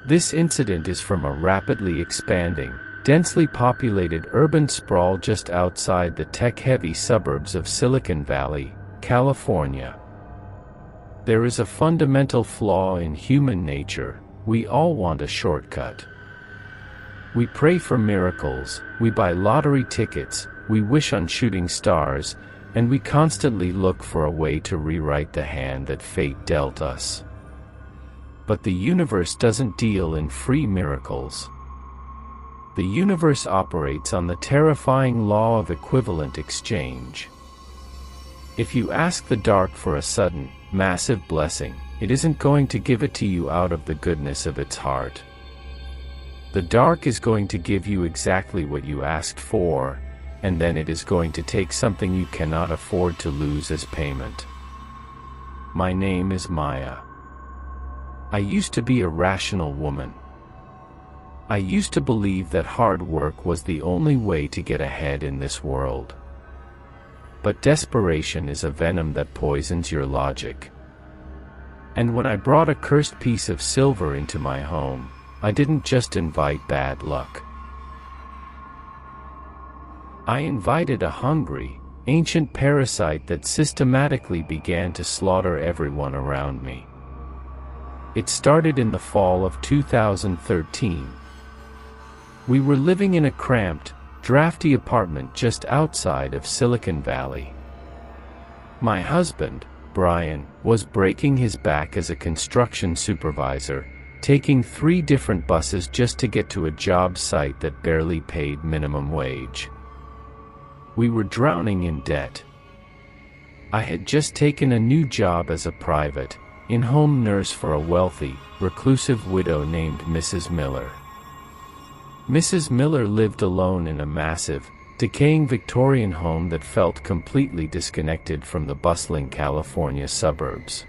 This incident is from a rapidly expanding, densely populated urban sprawl just outside the tech-heavy suburbs of Silicon Valley, California. There is a fundamental flaw in human nature: we all want a shortcut. We pray for miracles, we buy lottery tickets, we wish on shooting stars, and we constantly look for a way to rewrite the hand that fate dealt us. But the universe doesn't deal in free miracles. The universe operates on the terrifying law of equivalent exchange. If you ask the dark for a sudden, massive blessing, it isn't going to give it to you out of the goodness of its heart. The dark is going to give you exactly what you asked for, and then it is going to take something you cannot afford to lose as payment. My name is Maya. I used to be a rational woman. I used to believe that hard work was the only way to get ahead in this world. But desperation is a venom that poisons your logic. And when I brought a cursed piece of silver into my home, I didn't just invite bad luck. I invited a hungry, ancient parasite that systematically began to slaughter everyone around me. It started in the fall of 2013. We were living in a cramped, drafty apartment just outside of Silicon Valley. My husband, Brian, was breaking his back as a construction supervisor, taking 3 different buses just to get to a job site that barely paid minimum wage. We were drowning in debt. I had just taken a new job as a private, in-home nurse for a wealthy, reclusive widow named Mrs. Miller. Mrs. Miller lived alone in a massive, decaying Victorian home that felt completely disconnected from the bustling California suburbs.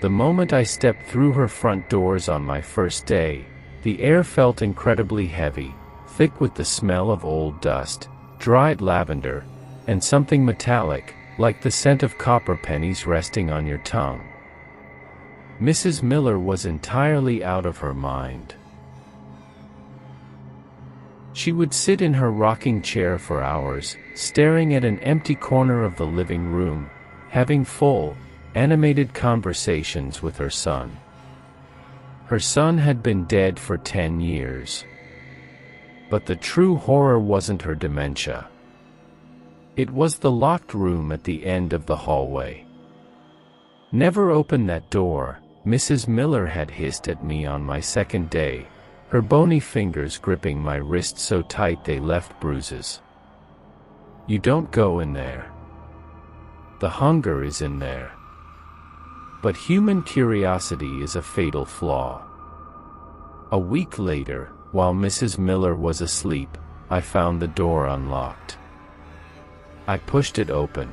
The moment I stepped through her front doors on my first day, the air felt incredibly heavy, thick with the smell of old dust, dried lavender, and something metallic, like the scent of copper pennies resting on your tongue. Mrs. Miller was entirely out of her mind. She would sit in her rocking chair for hours, staring at an empty corner of the living room, having full, animated conversations with her son. Her son had been dead for 10 years. But the true horror wasn't her dementia. It was the locked room at the end of the hallway. "Never open that door," Mrs. Miller had hissed at me on my second day, her bony fingers gripping my wrist so tight they left bruises. "You don't go in there. The hunger is in there." But human curiosity is a fatal flaw. A week later, while Mrs. Miller was asleep, I found the door unlocked. I pushed it open.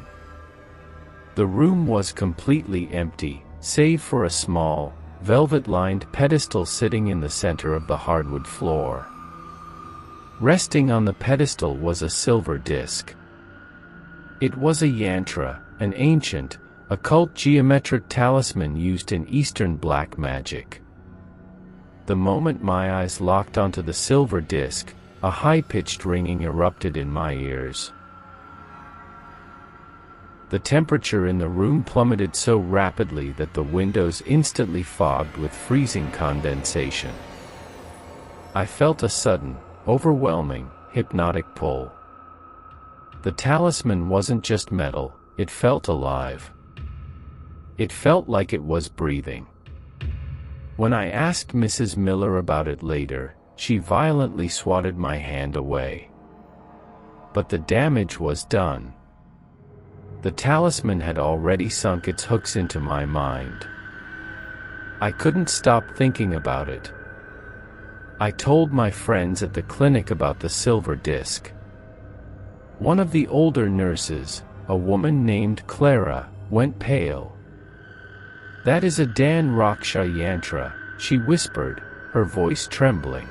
The room was completely empty, save for a small, velvet-lined pedestal sitting in the center of the hardwood floor. Resting on the pedestal was a silver disc. It was a yantra, an ancient, occult geometric talisman used in Eastern black magic. The moment my eyes locked onto the silver disc, a high-pitched ringing erupted in my ears. The temperature in the room plummeted so rapidly that the windows instantly fogged with freezing condensation. I felt a sudden, overwhelming, hypnotic pull. The talisman wasn't just metal, it felt alive. It felt like it was breathing. When I asked Mrs. Miller about it later, she violently swatted my hand away. But the damage was done. The talisman had already sunk its hooks into my mind. I couldn't stop thinking about it. I told my friends at the clinic about the silver disc. One of the older nurses, a woman named Clara, went pale. "That is a Dan Raksha yantra," she whispered, her voice trembling.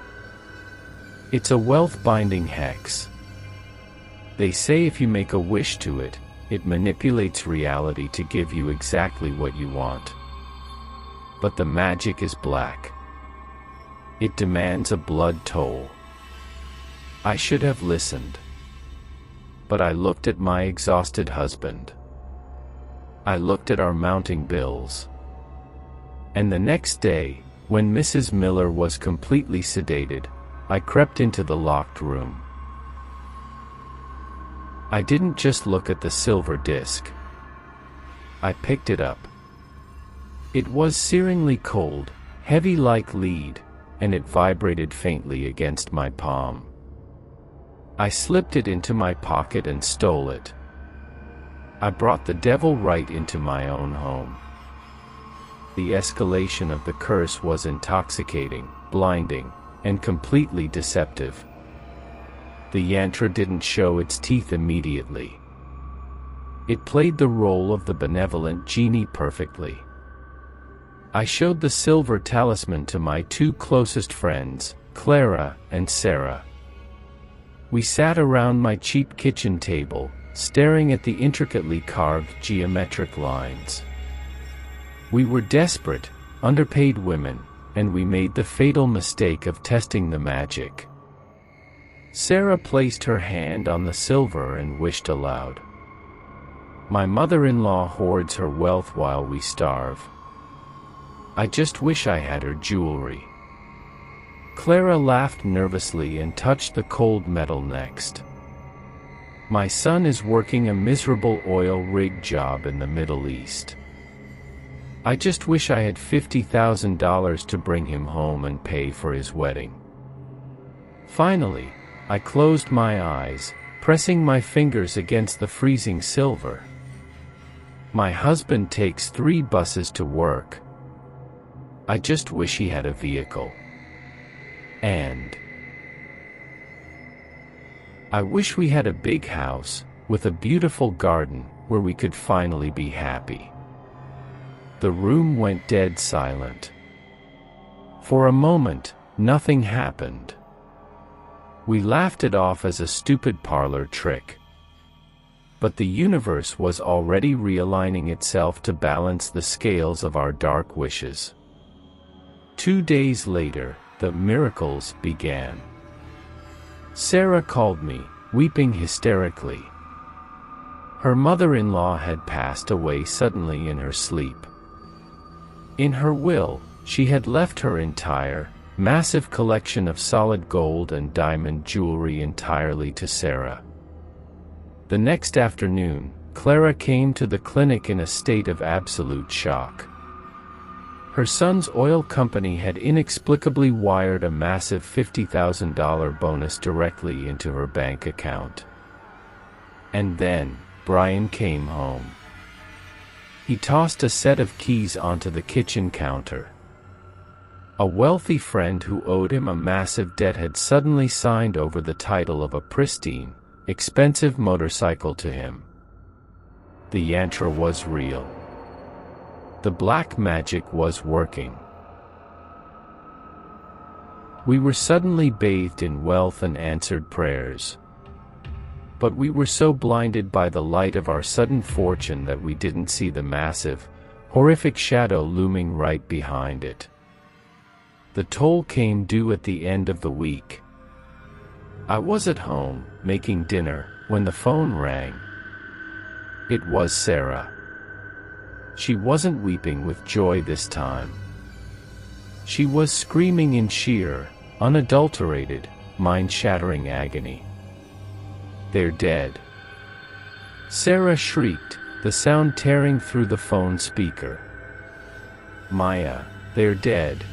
"It's a wealth-binding hex. They say if you make a wish to it, it manipulates reality to give you exactly what you want. But the magic is black. It demands a blood toll. I should have listened. But I looked at my exhausted husband. I looked at our mounting bills. And the next day, when Mrs. Miller was completely sedated, I crept into the locked room. I didn't just look at the silver disc. I picked it up. It was searingly cold, heavy like lead, and it vibrated faintly against my palm. I slipped it into my pocket and stole it. I brought the devil right into my own home. The escalation of the curse was intoxicating, blinding, and completely deceptive. The yantra didn't show its teeth immediately. It played the role of the benevolent genie perfectly. I showed the silver talisman to my two closest friends, Clara and Sarah. We sat around my cheap kitchen table, staring at the intricately carved geometric lines. We were desperate, underpaid women, and we made the fatal mistake of testing the magic. Sarah placed her hand on the silver and wished aloud. My mother-in-law hoards her wealth while we starve. I just wish I had her jewelry. Clara laughed nervously and touched the cold metal next. My son is working a miserable oil rig job in the Middle East. I just wish I had $50,000 to bring him home and pay for his wedding. Finally, I closed my eyes, pressing my fingers against the freezing silver. My husband takes 3 buses to work. I just wish he had a vehicle. And I wish we had a big house, with a beautiful garden, where we could finally be happy. The room went dead silent. For a moment, nothing happened. We laughed it off as a stupid parlor trick. But the universe was already realigning itself to balance the scales of our dark wishes. 2 days later, the miracles began. Sarah called me, weeping hysterically. Her mother-in-law had passed away suddenly in her sleep. In her will, she had left her entire, massive collection of solid gold and diamond jewelry entirely to Sarah. The next afternoon, Clara came to the clinic in a state of absolute shock. Her son's oil company had inexplicably wired a massive $50,000 bonus directly into her bank account. And then, Brian came home. He tossed a set of keys onto the kitchen counter. A wealthy friend who owed him a massive debt had suddenly signed over the title of a pristine, expensive motorcycle to him. The yantra was real. The black magic was working. We were suddenly bathed in wealth and answered prayers. But we were so blinded by the light of our sudden fortune that we didn't see the massive, horrific shadow looming right behind it. The toll came due at the end of the week. I was at home, making dinner, when the phone rang. It was Sarah. She wasn't weeping with joy this time. She was screaming in sheer, unadulterated, mind-shattering agony. "They're dead." Sarah shrieked, the sound tearing through the phone speaker. "Maya, they're dead."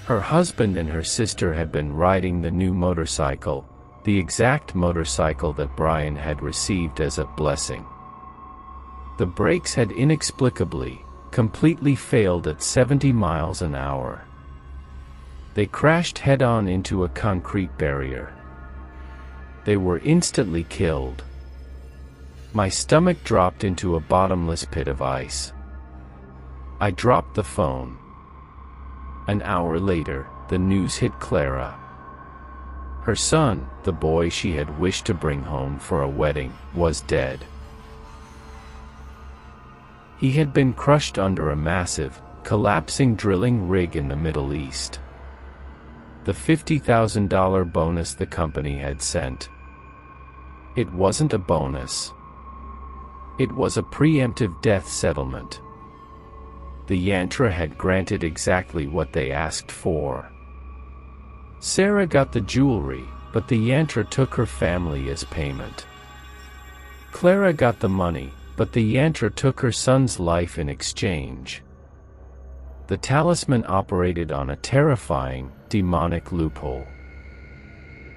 Her husband and her sister had been riding the new motorcycle, the exact motorcycle that Brian had received as a blessing. The brakes had inexplicably, completely failed at 70 miles an hour. They crashed head-on into a concrete barrier. They were instantly killed. My stomach dropped into a bottomless pit of ice. I dropped the phone. An hour later, the news hit Clara. Her son, the boy she had wished to bring home for a wedding, was dead. He had been crushed under a massive, collapsing drilling rig in the Middle East. the $50,000 bonus the company had sent. It wasn't a bonus. It was a preemptive death settlement. The yantra had granted exactly what they asked for. Sarah got the jewelry, but the yantra took her family as payment. Clara got the money, but the yantra took her son's life in exchange. The talisman operated on a terrifying, demonic loophole.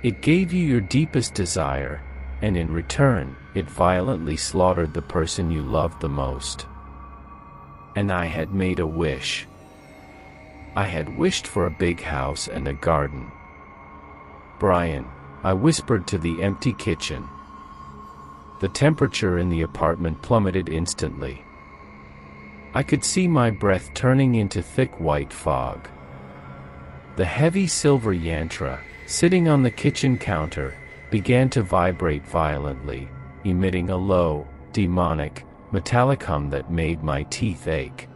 It gave you your deepest desire, and in return, it violently slaughtered the person you loved the most. And I had made a wish. I had wished for a big house and a garden. Brian, I whispered to the empty kitchen. The temperature in the apartment plummeted instantly. I could see my breath turning into thick white fog. The heavy silver yantra, sitting on the kitchen counter, began to vibrate violently, emitting a low, demonic, metallic hum that made my teeth ache.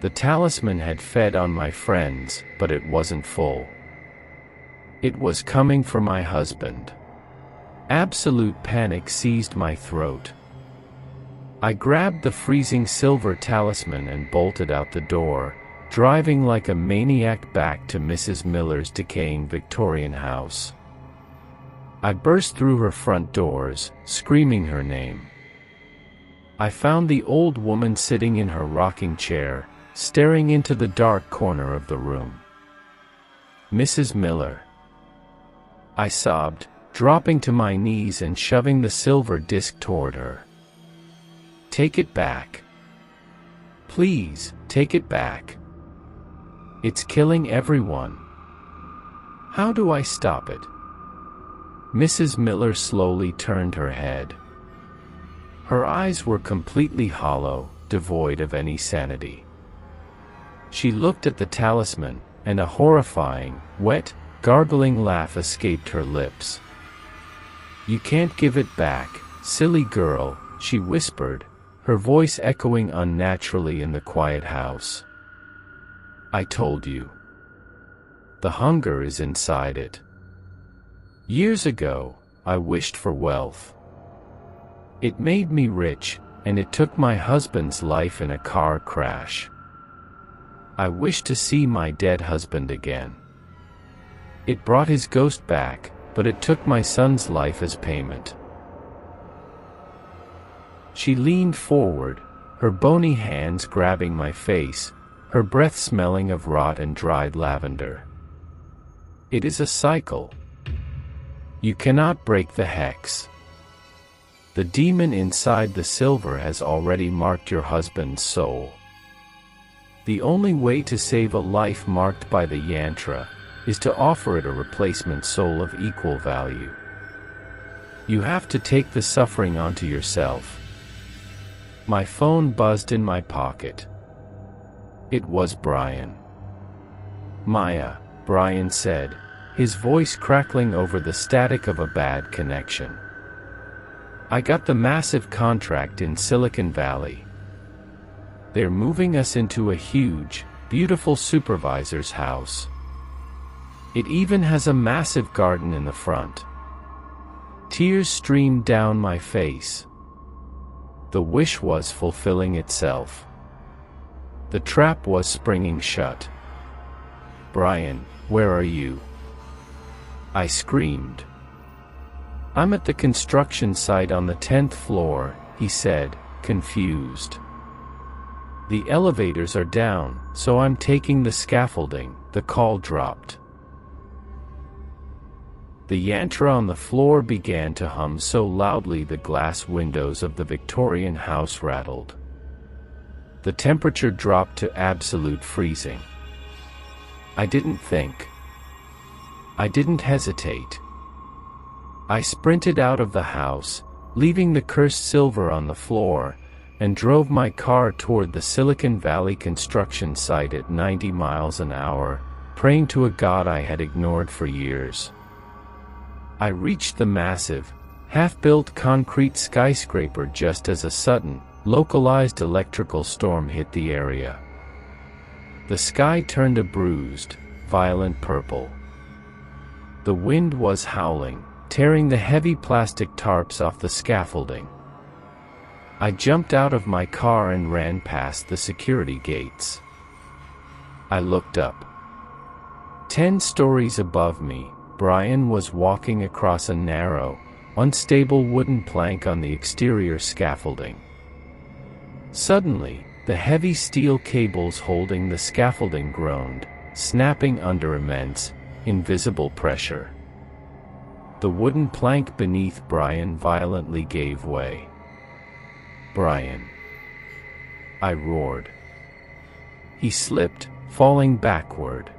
The talisman had fed on my friends, but it wasn't full. It was coming for my husband. Absolute panic seized my throat. I grabbed the freezing silver talisman and bolted out the door, driving like a maniac back to Mrs. Miller's decaying Victorian house. I burst through her front doors, screaming her name. I found the old woman sitting in her rocking chair, staring into the dark corner of the room. Mrs. Miller. I sobbed, dropping to my knees and shoving the silver disc toward her. Take it back. Please, take it back. It's killing everyone. How do I stop it? Mrs. Miller slowly turned her head. Her eyes were completely hollow, devoid of any sanity. She looked at the talisman, and a horrifying, wet, gargling laugh escaped her lips. You can't give it back, silly girl, she whispered, her voice echoing unnaturally in the quiet house. I told you. The hunger is inside it. Years ago, I wished for wealth. It made me rich, and it took my husband's life in a car crash. I wished to see my dead husband again. It brought his ghost back, but it took my son's life as payment. She leaned forward, her bony hands grabbing my face, her breath smelling of rot and dried lavender. It is a cycle. You cannot break the hex. The demon inside the silver has already marked your husband's soul. The only way to save a life marked by the yantra is to offer it a replacement soul of equal value. You have to take the suffering onto yourself. My phone buzzed in my pocket. It was Brian. Maya, Brian said, his voice crackling over the static of a bad connection. I got the massive contract in Silicon Valley. They're moving us into a huge, beautiful supervisor's house. It even has a massive garden in the front. Tears streamed down my face. The wish was fulfilling itself. The trap was springing shut. Brian, where are you? I screamed. I'm at the construction site on the 10th floor, he said, confused. The elevators are down, so I'm taking the scaffolding, the call dropped. The yantra on the floor began to hum so loudly the glass windows of the Victorian house rattled. The temperature dropped to absolute freezing. I didn't think. I didn't hesitate. I sprinted out of the house, leaving the cursed silver on the floor, and drove my car toward the Silicon Valley construction site at 90 miles an hour, praying to a god I had ignored for years. I reached the massive, half-built concrete skyscraper just as a sudden, localized electrical storm hit the area. The sky turned a bruised, violent purple. The wind was howling, tearing the heavy plastic tarps off the scaffolding. I jumped out of my car and ran past the security gates. I looked up. 10 stories above me, Brian was walking across a narrow, unstable wooden plank on the exterior scaffolding. Suddenly, the heavy steel cables holding the scaffolding groaned, snapping under immense, invisible pressure. The wooden plank beneath Brian violently gave way. "Brian!" I roared. He slipped, falling backward.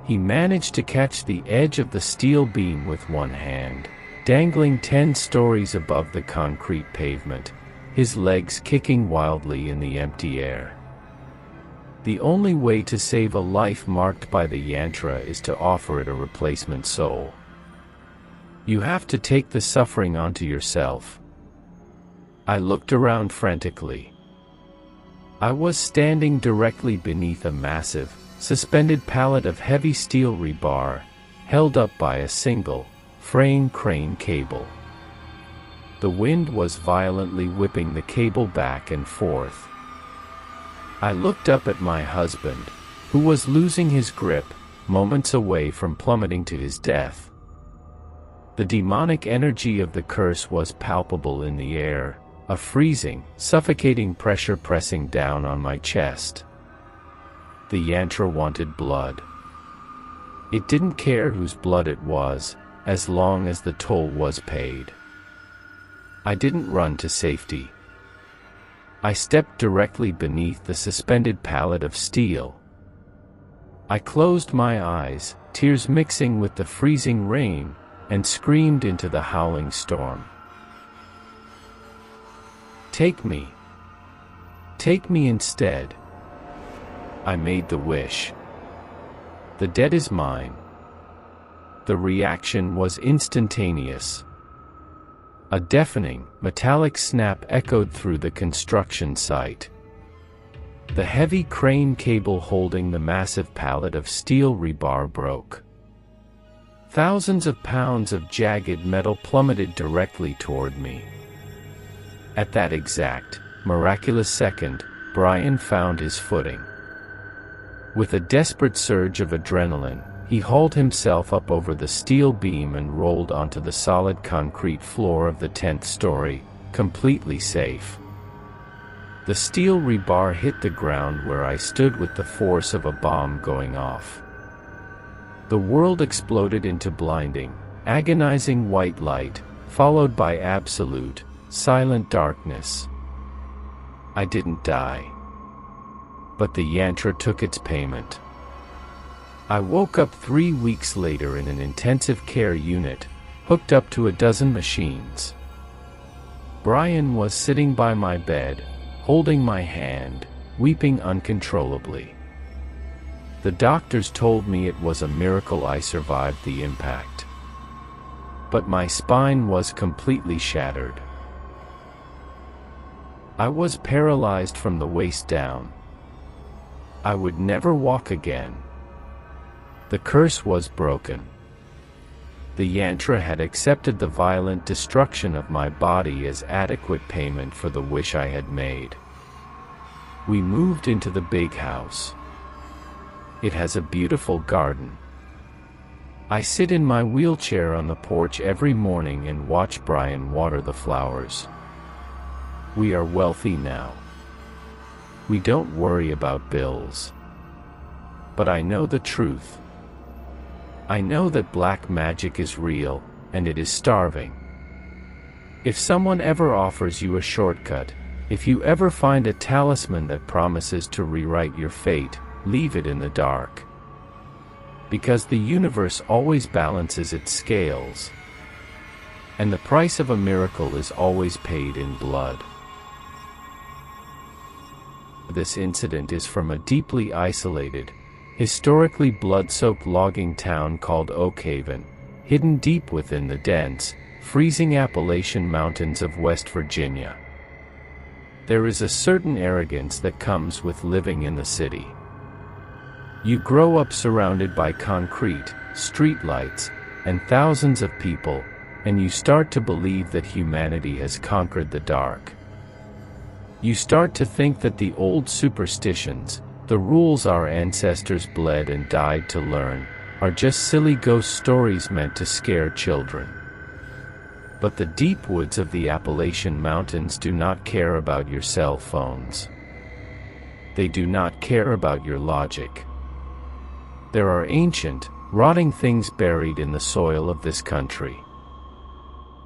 He managed to catch the edge of the steel beam with one hand, dangling 10 stories above the concrete pavement, his legs kicking wildly in the empty air. The only way to save a life marked by the yantra is to offer it a replacement soul. You have to take the suffering onto yourself. I looked around frantically. I was standing directly beneath a massive, suspended pallet of heavy steel rebar, held up by a single, fraying crane cable. The wind was violently whipping the cable back and forth. I looked up at my husband, who was losing his grip, moments away from plummeting to his death. The demonic energy of the curse was palpable in the air, a freezing, suffocating pressure pressing down on my chest. The yantra wanted blood. It didn't care whose blood it was, as long as the toll was paid. I didn't run to safety. I stepped directly beneath the suspended pallet of steel. I closed my eyes, tears mixing with the freezing rain, and screamed into the howling storm. "Take me. Take me instead." I made the wish. "The dead is mine." The reaction was instantaneous. A deafening, metallic snap echoed through the construction site. The heavy crane cable holding the massive pallet of steel rebar broke. Thousands of pounds of jagged metal plummeted directly toward me. At that exact, miraculous second, Brian found his footing. With a desperate surge of adrenaline, he hauled himself up over the steel beam and rolled onto the solid concrete floor of the 10th story, completely safe. The steel rebar hit the ground where I stood with the force of a bomb going off. The world exploded into blinding, agonizing white light, followed by absolute, silent darkness. I didn't die. But the yantra took its payment. I woke up 3 weeks later in an intensive care unit, hooked up to a dozen machines. Brian was sitting by my bed, holding my hand, weeping uncontrollably. The doctors told me it was a miracle I survived the impact. But my spine was completely shattered. I was paralyzed from the waist down. I would never walk again. The curse was broken. The yantra had accepted the violent destruction of my body as adequate payment for the wish I had made. We moved into the big house. It has a beautiful garden. I sit in my wheelchair on the porch every morning and watch Brian water the flowers. We are wealthy now. We don't worry about bills. But I know the truth. I know that black magic is real, and it is starving. If someone ever offers you a shortcut, if you ever find a talisman that promises to rewrite your fate, leave it in the dark. Because the universe always balances its scales. And the price of a miracle is always paid in blood. This incident is from a deeply isolated, historically blood-soaked logging town called Oak Haven, hidden deep within the dense, freezing Appalachian mountains of West Virginia. There is a certain arrogance that comes with living in the city. You grow up surrounded by concrete, streetlights, and thousands of people, and you start to believe that humanity has conquered the dark. You start to think that the old superstitions, the rules our ancestors bled and died to learn, are just silly ghost stories meant to scare children. But the deep woods of the Appalachian Mountains do not care about your cell phones. They do not care about your logic. There are ancient, rotting things buried in the soil of this country.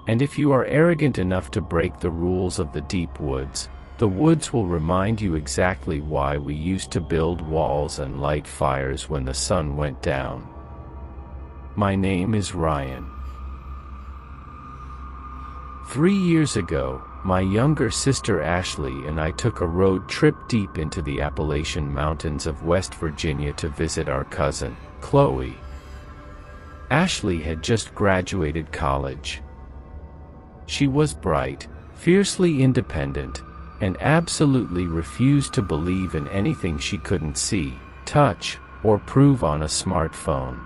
And if you are arrogant enough to break the rules of the deep woods, the woods will remind you exactly why we used to build walls and light fires when the sun went down. My name is Ryan. 3 years ago, my younger sister Ashley and I took a road trip deep into the Appalachian Mountains of West Virginia to visit our cousin, Chloe. Ashley had just graduated college. She was bright, fiercely independent, and absolutely refused to believe in anything she couldn't see, touch, or prove on a smartphone.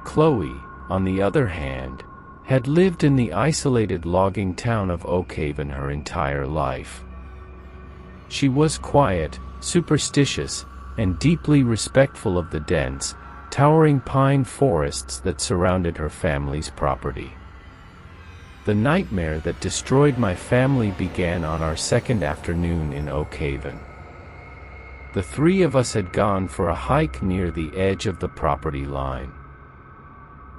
Chloe, on the other hand, had lived in the isolated logging town of Oak Haven her entire life. She was quiet, superstitious, and deeply respectful of the dense, towering pine forests that surrounded her family's property. The nightmare that destroyed my family began on our second afternoon in Oak Haven. The three of us had gone for a hike near the edge of the property line.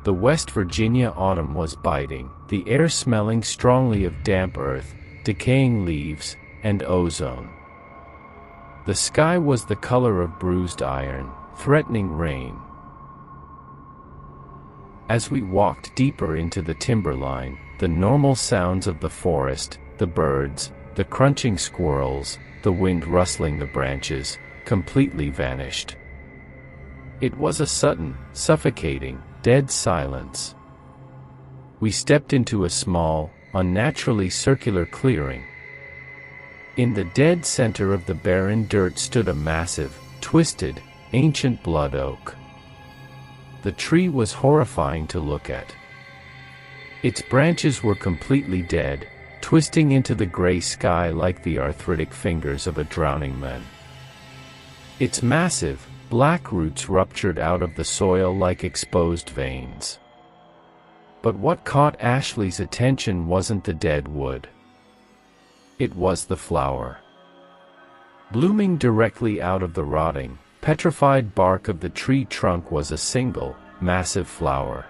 The West Virginia autumn was biting, the air smelling strongly of damp earth, decaying leaves, and ozone. The sky was the color of bruised iron, threatening rain. As we walked deeper into the timberline, the normal sounds of the forest, the birds, the crunching squirrels, the wind rustling the branches, completely vanished. It was a sudden, suffocating, dead silence. We stepped into a small, unnaturally circular clearing. In the dead center of the barren dirt stood a massive, twisted, ancient blood oak. The tree was horrifying to look at. Its branches were completely dead, twisting into the gray sky like the arthritic fingers of a drowning man. Its massive, black roots ruptured out of the soil like exposed veins. But what caught Ashley's attention wasn't the dead wood. It was the flower. Blooming directly out of the rotting, petrified bark of the tree trunk was a single, massive flower.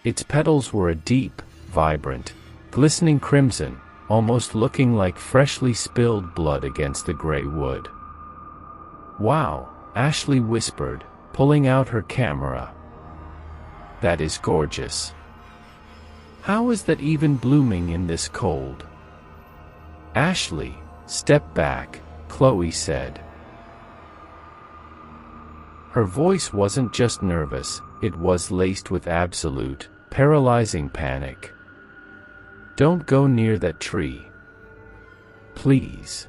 Its petals were a deep, vibrant, glistening crimson, almost looking like freshly spilled blood against the gray wood. "Wow," Ashley whispered, pulling out her camera. "That is gorgeous. How is that even blooming in this cold?" "Ashley, step back," Chloe said. Her voice wasn't just nervous, it was laced with absolute, paralyzing panic. "Don't go near that tree. Please.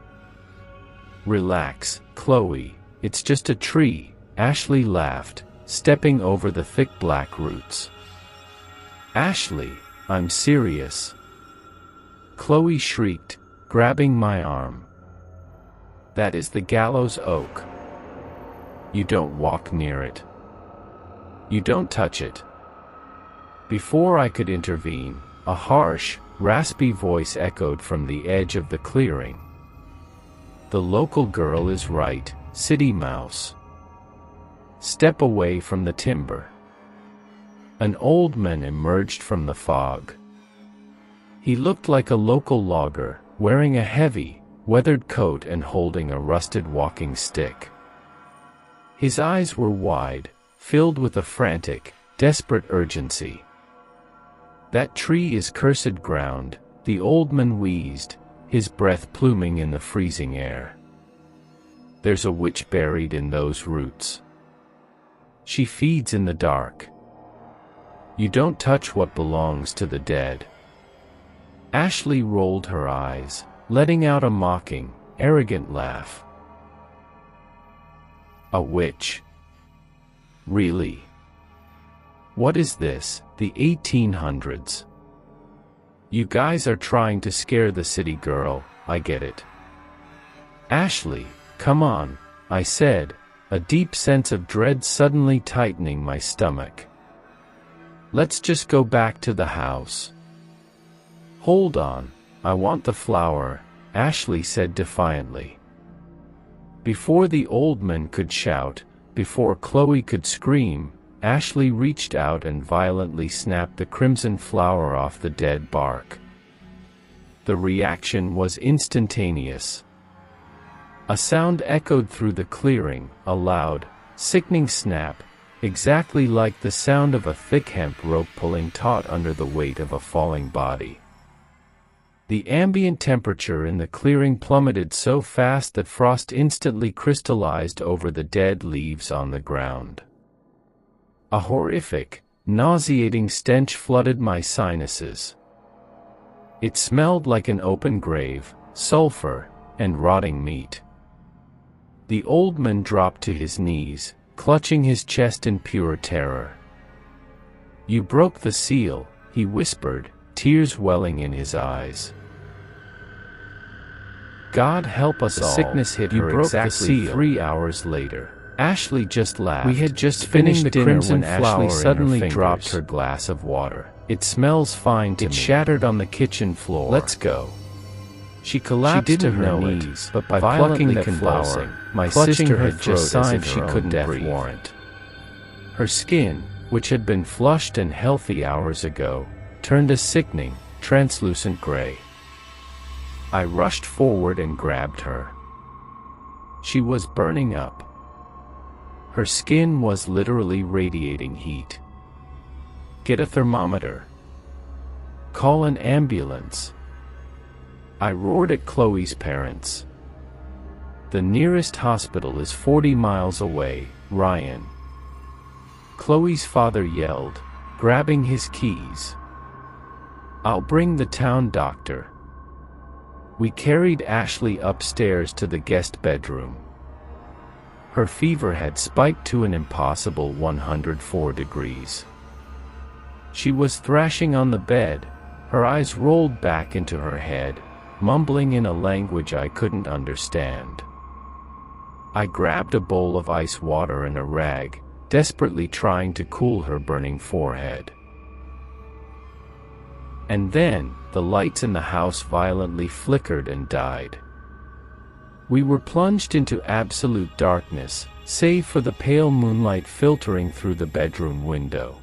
Relax, Chloe, it's just a tree," Ashley laughed, stepping over the thick black roots. "Ashley, I'm serious," Chloe shrieked, grabbing my arm. "That is the gallows oak. You don't walk near it. You don't touch it." Before I could intervene, a harsh, raspy voice echoed from the edge of the clearing. "The local girl is right, city mouse. Step away from the timber." An old man emerged from the fog. He looked like a local logger, wearing a heavy, weathered coat and holding a rusted walking stick. His eyes were wide, filled with a frantic, desperate urgency. "That tree is cursed ground," the old man wheezed, his breath pluming in the freezing air. "There's a witch buried in those roots. She feeds in the dark. You don't touch what belongs to the dead." Ashley rolled her eyes, letting out a mocking, arrogant laugh. A witch? Really? What is this, the 1800s? You guys are trying to scare the city girl, I get it. Ashley, come on, I said, a deep sense of dread suddenly tightening my stomach. Let's just go back to the house. Hold on, I want the flower, Ashley said defiantly. Before the old man could shout, before Chloe could scream, Ashley reached out and violently snapped the crimson flower off the dead bark. The reaction was instantaneous. A sound echoed through the clearing, a loud, sickening snap, exactly like the sound of a thick hemp rope pulling taut under the weight of a falling body. The ambient temperature in the clearing plummeted so fast that frost instantly crystallized over the dead leaves on the ground. A horrific, nauseating stench flooded my sinuses. It smelled like an open grave, sulfur, and rotting meat. The old man dropped to his knees, clutching his chest in pure terror. You broke the seal, he whispered, tears welling in his eyes. God help us all. The sickness hit her exactly 3 hours later. Ashley just laughed. We had just finished the crimson flower. Ashley suddenly dropped her glass of water. It smells fine to me. It shattered on the kitchen floor. Let's go. She collapsed to her knees, but by plucking the flower, my sister had just signed she couldn't breathe. Her skin, which had been flushed and healthy hours ago, turned a sickening, translucent gray. I rushed forward and grabbed her. She was burning up. Her skin was literally radiating heat. Get a thermometer. Call an ambulance. I roared at Chloe's parents. The nearest hospital is 40 miles away, Ryan. Chloe's father yelled, grabbing his keys. I'll bring the town doctor. We carried Ashley upstairs to the guest bedroom. Her fever had spiked to an impossible 104 degrees. She was thrashing on the bed, her eyes rolled back into her head, mumbling in a language I couldn't understand. I grabbed a bowl of ice water and a rag, desperately trying to cool her burning forehead. And then, the lights in the house violently flickered and died. We were plunged into absolute darkness, save for the pale moonlight filtering through the bedroom window.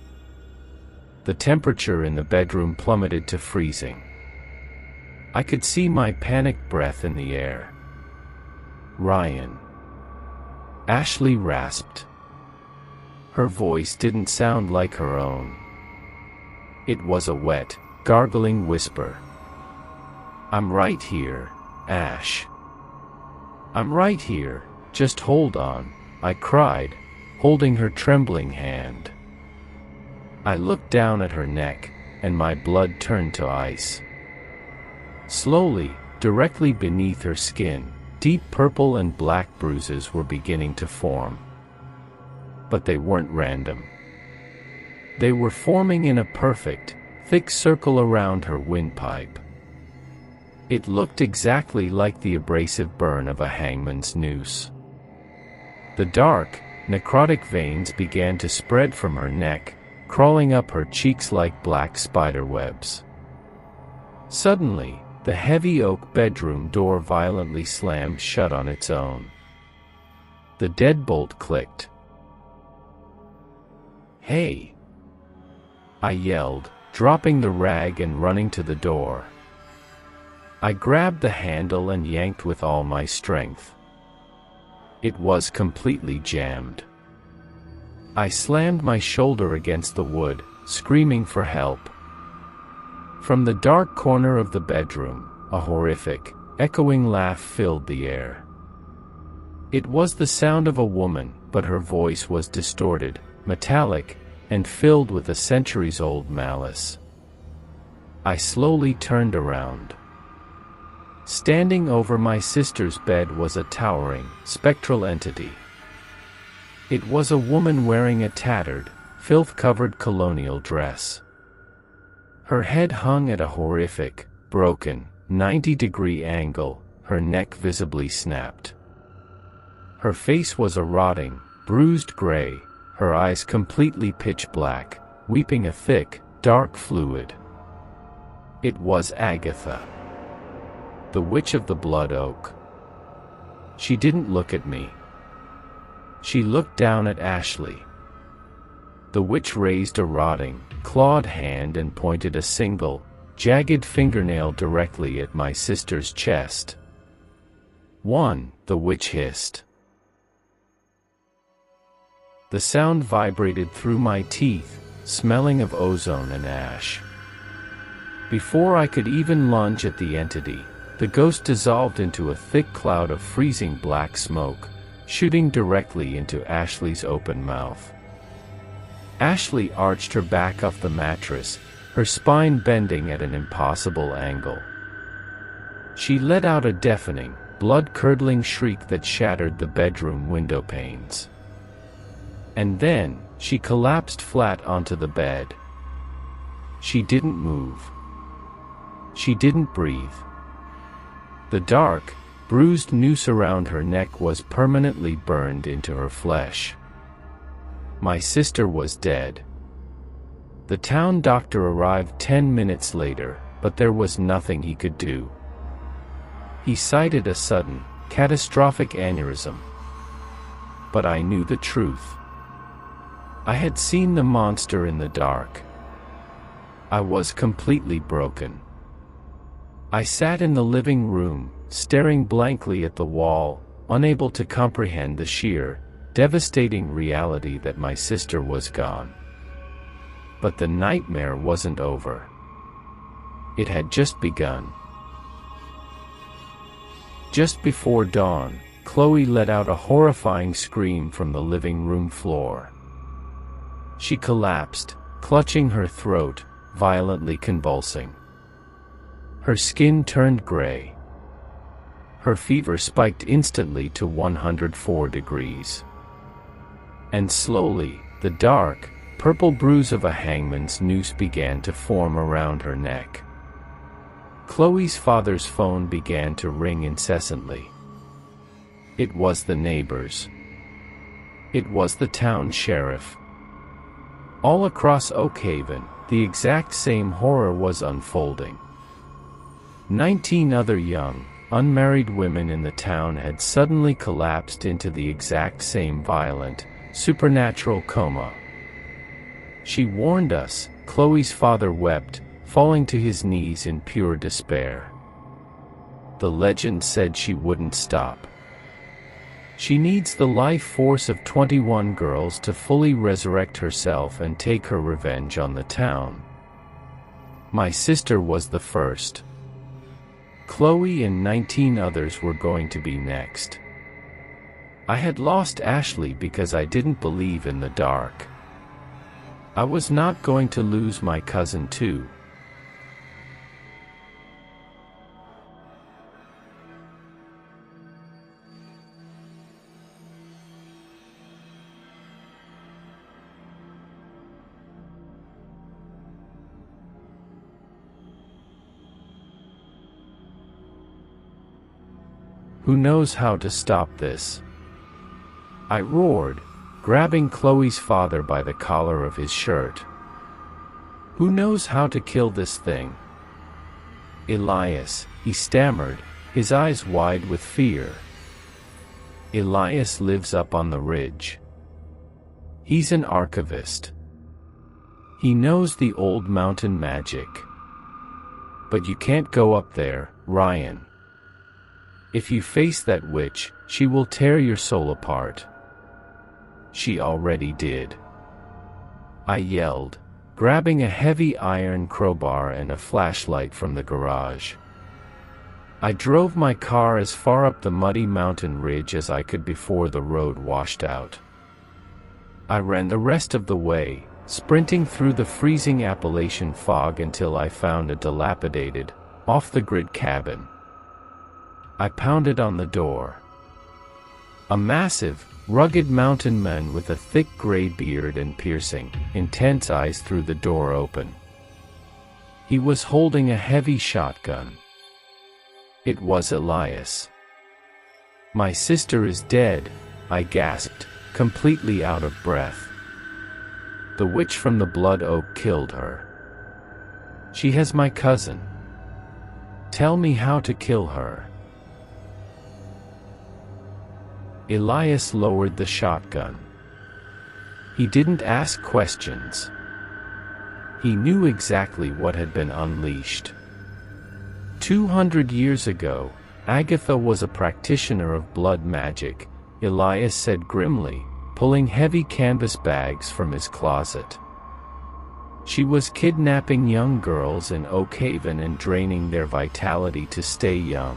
The temperature in the bedroom plummeted to freezing. I could see my panicked breath in the air. Ryan. Ashley rasped. Her voice didn't sound like her own. It was a wet, gargling whisper. I'm right here, Ash. I'm right here, just hold on, I cried, holding her trembling hand. I looked down at her neck, and my blood turned to ice. Slowly, directly beneath her skin, deep purple and black bruises were beginning to form. But they weren't random. They were forming in a perfect, thick circle around her windpipe. It looked exactly like the abrasive burn of a hangman's noose. The dark, necrotic veins began to spread from her neck, crawling up her cheeks like black spider webs. Suddenly, the heavy oak bedroom door violently slammed shut on its own. The deadbolt clicked. Hey! I yelled, dropping the rag and running to the door. I grabbed the handle and yanked with all my strength. It was completely jammed. I slammed my shoulder against the wood, screaming for help. From the dark corner of the bedroom, a horrific, echoing laugh filled the air. It was the sound of a woman, but her voice was distorted, metallic, and filled with a centuries-old malice. I slowly turned around. Standing over my sister's bed was a towering, spectral entity. It was a woman wearing a tattered, filth-covered colonial dress. Her head hung at a horrific, broken, 90-degree angle, her neck visibly snapped. Her face was a rotting, bruised gray, her eyes completely pitch black, weeping a thick, dark fluid. It was Agatha, the Witch of the Blood Oak. She didn't look at me. She looked down at Ashley. The witch raised a rotting, clawed hand and pointed a single, jagged fingernail directly at my sister's chest. "One," the witch hissed. The sound vibrated through my teeth, smelling of ozone and ash. Before I could even lunge at the entity, the ghost dissolved into a thick cloud of freezing black smoke, shooting directly into Ashley's open mouth. Ashley arched her back off the mattress, her spine bending at an impossible angle. She let out a deafening, blood-curdling shriek that shattered the bedroom window panes. And then, she collapsed flat onto the bed. She didn't move. She didn't breathe. The dark, bruised noose around her neck was permanently burned into her flesh. My sister was dead. The town doctor arrived 10 minutes later, but there was nothing he could do. He cited a sudden, catastrophic aneurysm. But I knew the truth. I had seen the monster in the dark. I was completely broken. I sat in the living room, staring blankly at the wall, unable to comprehend the sheer, devastating reality that my sister was gone. But the nightmare wasn't over. It had just begun. Just before dawn, Chloe let out a horrifying scream from the living room floor. She collapsed, clutching her throat, violently convulsing. Her skin turned gray. Her fever spiked instantly to 104 degrees. And slowly, the dark, purple bruise of a hangman's noose began to form around her neck. Chloe's father's phone began to ring incessantly. It was the neighbors. It was the town sheriff. All across Oak Haven, the exact same horror was unfolding. 19 other young, unmarried women in the town had suddenly collapsed into the exact same violent, supernatural coma. She warned us, Chloe's father wept, falling to his knees in pure despair. The legend said she wouldn't stop. She needs the life force of 21 girls to fully resurrect herself and take her revenge on the town. My sister was the first. Chloe and 19 others were going to be next. I had lost Ashley because I didn't believe in the dark. I was not going to lose my cousin too. Who knows how to stop this? I roared, grabbing Chloe's father by the collar of his shirt. Who knows how to kill this thing? Elias, he stammered, his eyes wide with fear. Elias lives up on the ridge. He's an archivist. He knows the old mountain magic. But you can't go up there, Ryan. If you face that witch, she will tear your soul apart. She already did. I yelled, grabbing a heavy iron crowbar and a flashlight from the garage. I drove my car as far up the muddy mountain ridge as I could before the road washed out. I ran the rest of the way, sprinting through the freezing Appalachian fog until I found a dilapidated, off-the-grid cabin. I pounded on the door. A massive, rugged mountain man with a thick gray beard and piercing, intense eyes threw the door open. He was holding a heavy shotgun. It was Elias. "My sister is dead," I gasped, completely out of breath. "The witch from the Blood Oak killed her. She has my cousin. Tell me how to kill her." Elias lowered the shotgun. He didn't ask questions. He knew exactly what had been unleashed. 200 years ago, Agatha was a practitioner of blood magic, Elias said grimly, pulling heavy canvas bags from his closet. She was kidnapping young girls in Oak Haven and draining their vitality to stay young.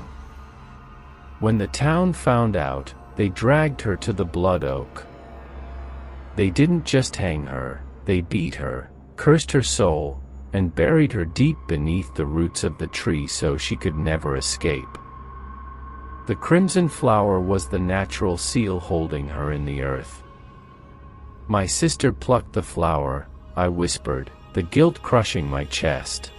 When the town found out, they dragged her to the Blood Oak. They didn't just hang her, they beat her, cursed her soul, and buried her deep beneath the roots of the tree so she could never escape. The crimson flower was the natural seal holding her in the earth. "My sister plucked the flower," I whispered, the guilt crushing my chest.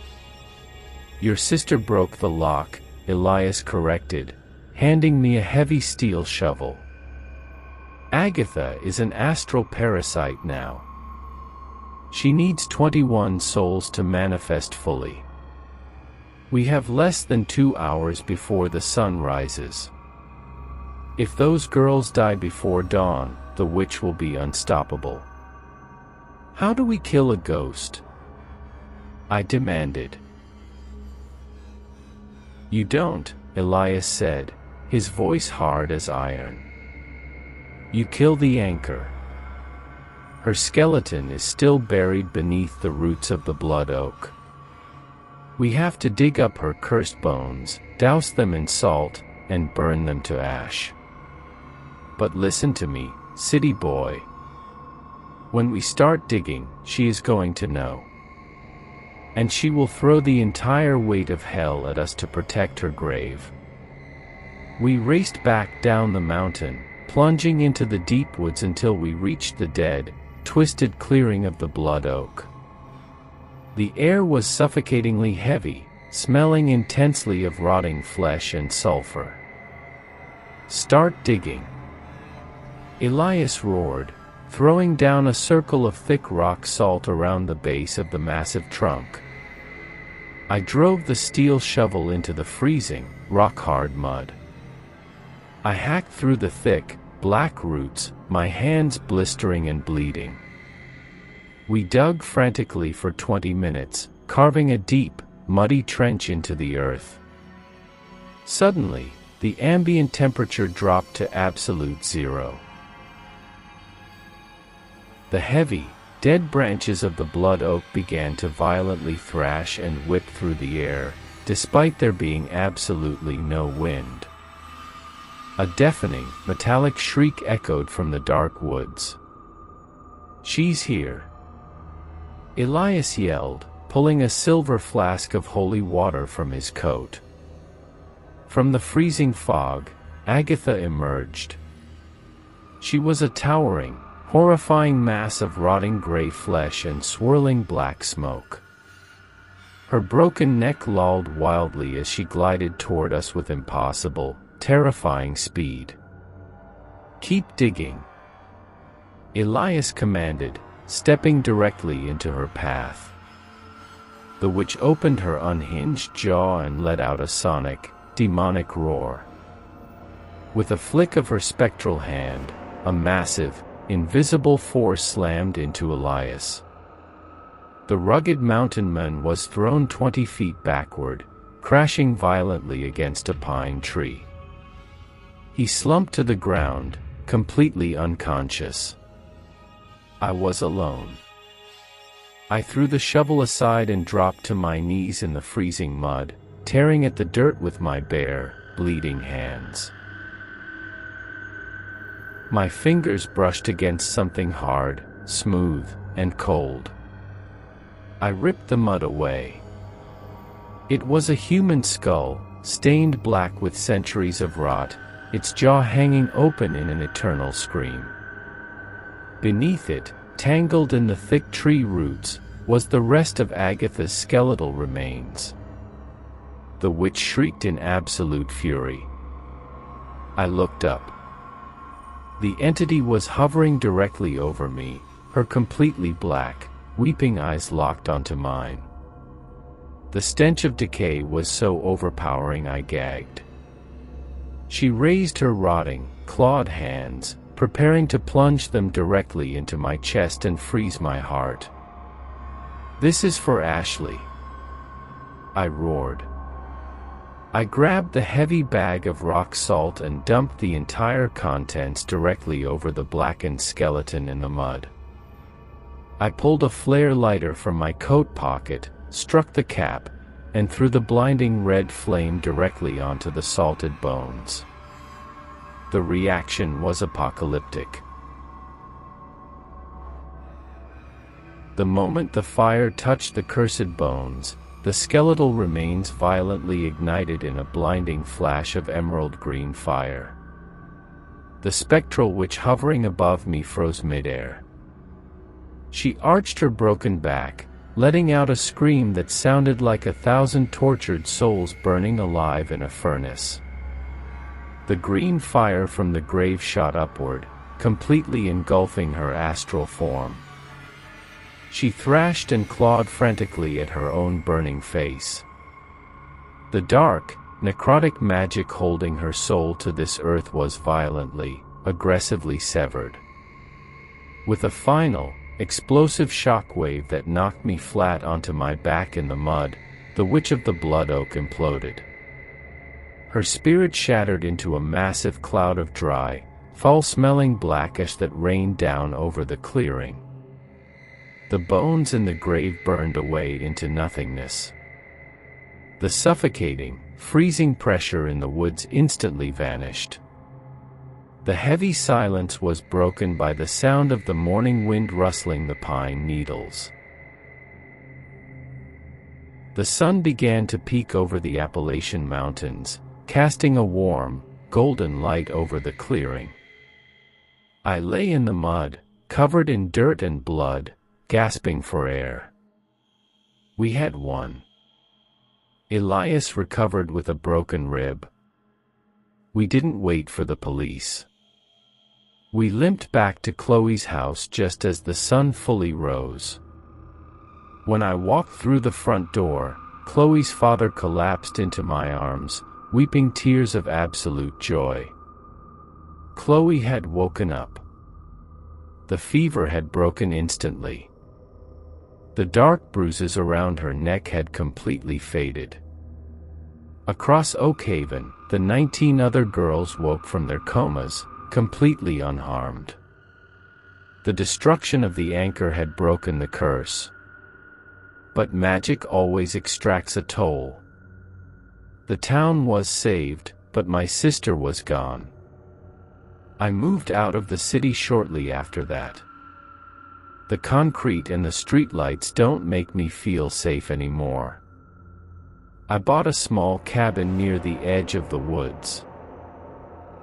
"Your sister broke the lock," Elias corrected, handing me a heavy steel shovel. "Agatha is an astral parasite now. She needs 21 souls to manifest fully. We have less than 2 hours before the sun rises. If those girls die before dawn, the witch will be unstoppable." "How do we kill a ghost?" I demanded. "You don't," Elias said, his voice hard as iron. "You kill the anchor. Her skeleton is still buried beneath the roots of the Blood Oak. We have to dig up her cursed bones, douse them in salt, and burn them to ash. But listen to me, city boy. When we start digging, she is going to know. And she will throw the entire weight of hell at us to protect her grave." We raced back down the mountain, plunging into the deep woods until we reached the dead, twisted clearing of the Blood Oak. The air was suffocatingly heavy, smelling intensely of rotting flesh and sulfur. "Start digging," Elias roared, throwing down a circle of thick rock salt around the base of the massive trunk. I drove the steel shovel into the freezing, rock-hard mud. I hacked through the thick, black roots, my hands blistering and bleeding. We dug frantically for 20 minutes, carving a deep, muddy trench into the earth. Suddenly, the ambient temperature dropped to absolute zero. The heavy, dead branches of the Blood Oak began to violently thrash and whip through the air, despite there being absolutely no wind. A deafening, metallic shriek echoed from the dark woods. "She's here!" Elias yelled, pulling a silver flask of holy water from his coat. From the freezing fog, Agatha emerged. She was a towering, horrifying mass of rotting gray flesh and swirling black smoke. Her broken neck lolled wildly as she glided toward us with impossible, terrifying speed. "Keep digging," Elias commanded, stepping directly into her path. The witch opened her unhinged jaw and let out a sonic, demonic roar. With a flick of her spectral hand, a massive, invisible force slammed into Elias. The rugged mountain man was thrown 20 feet backward, crashing violently against a pine tree. He slumped to the ground, completely unconscious. I was alone. I threw the shovel aside and dropped to my knees in the freezing mud, tearing at the dirt with my bare, bleeding hands. My fingers brushed against something hard, smooth, and cold. I ripped the mud away. It was a human skull, stained black with centuries of rot, its jaw hanging open in an eternal scream. Beneath it, tangled in the thick tree roots, was the rest of Agatha's skeletal remains. The witch shrieked in absolute fury. I looked up. The entity was hovering directly over me, her completely black, weeping eyes locked onto mine. The stench of decay was so overpowering I gagged. She raised her rotting, clawed hands, preparing to plunge them directly into my chest and freeze my heart. "This is for Ashley," I roared. I grabbed the heavy bag of rock salt and dumped the entire contents directly over the blackened skeleton in the mud. I pulled a flare lighter from my coat pocket, struck the cap, and threw the blinding red flame directly onto the salted bones. The reaction was apocalyptic. The moment the fire touched the cursed bones, the skeletal remains violently ignited in a blinding flash of emerald green fire. The spectral witch hovering above me froze midair. She arched her broken back, letting out a scream that sounded like 1,000 tortured souls burning alive in a furnace. The green fire from the grave shot upward, completely engulfing her astral form. She thrashed and clawed frantically at her own burning face. The dark, necrotic magic holding her soul to this earth was violently, aggressively severed. With a final, explosive shockwave that knocked me flat onto my back in the mud, the Witch of the Blood Oak imploded. Her spirit shattered into a massive cloud of dry, foul-smelling black ash that rained down over the clearing. The bones in the grave burned away into nothingness. The suffocating, freezing pressure in the woods instantly vanished. The heavy silence was broken by the sound of the morning wind rustling the pine needles. The sun began to peek over the Appalachian mountains, casting a warm, golden light over the clearing. I lay in the mud, covered in dirt and blood, gasping for air. We had won. Elias recovered with a broken rib. We didn't wait for the police. We limped back to Chloe's house just as the sun fully rose. When I walked through the front door, Chloe's father collapsed into my arms, weeping tears of absolute joy. Chloe had woken up. The fever had broken instantly. The dark bruises around her neck had completely faded. Across Oakhaven, the 19 other girls woke from their comas, completely unharmed. The destruction of the anchor had broken the curse. But magic always extracts a toll. The town was saved, but my sister was gone. I moved out of the city shortly after that. The concrete and the streetlights don't make me feel safe anymore. I bought a small cabin near the edge of the woods.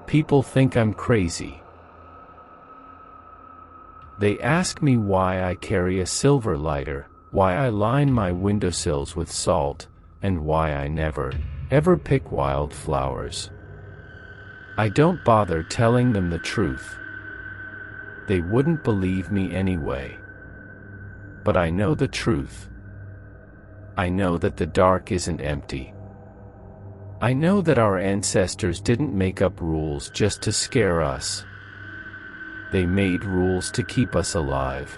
People think I'm crazy. They ask me why I carry a silver lighter, why I line my windowsills with salt, and why I never, ever pick wild flowers. I don't bother telling them the truth. They wouldn't believe me anyway. But I know the truth. I know that the dark isn't empty. I know that our ancestors didn't make up rules just to scare us. They made rules to keep us alive.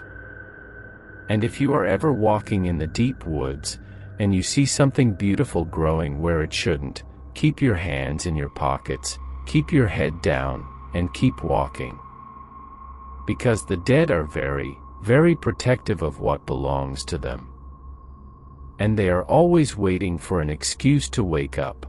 And if you are ever walking in the deep woods, and you see something beautiful growing where it shouldn't, keep your hands in your pockets, keep your head down, and keep walking. Because the dead are very, very protective of what belongs to them. And they are always waiting for an excuse to wake up.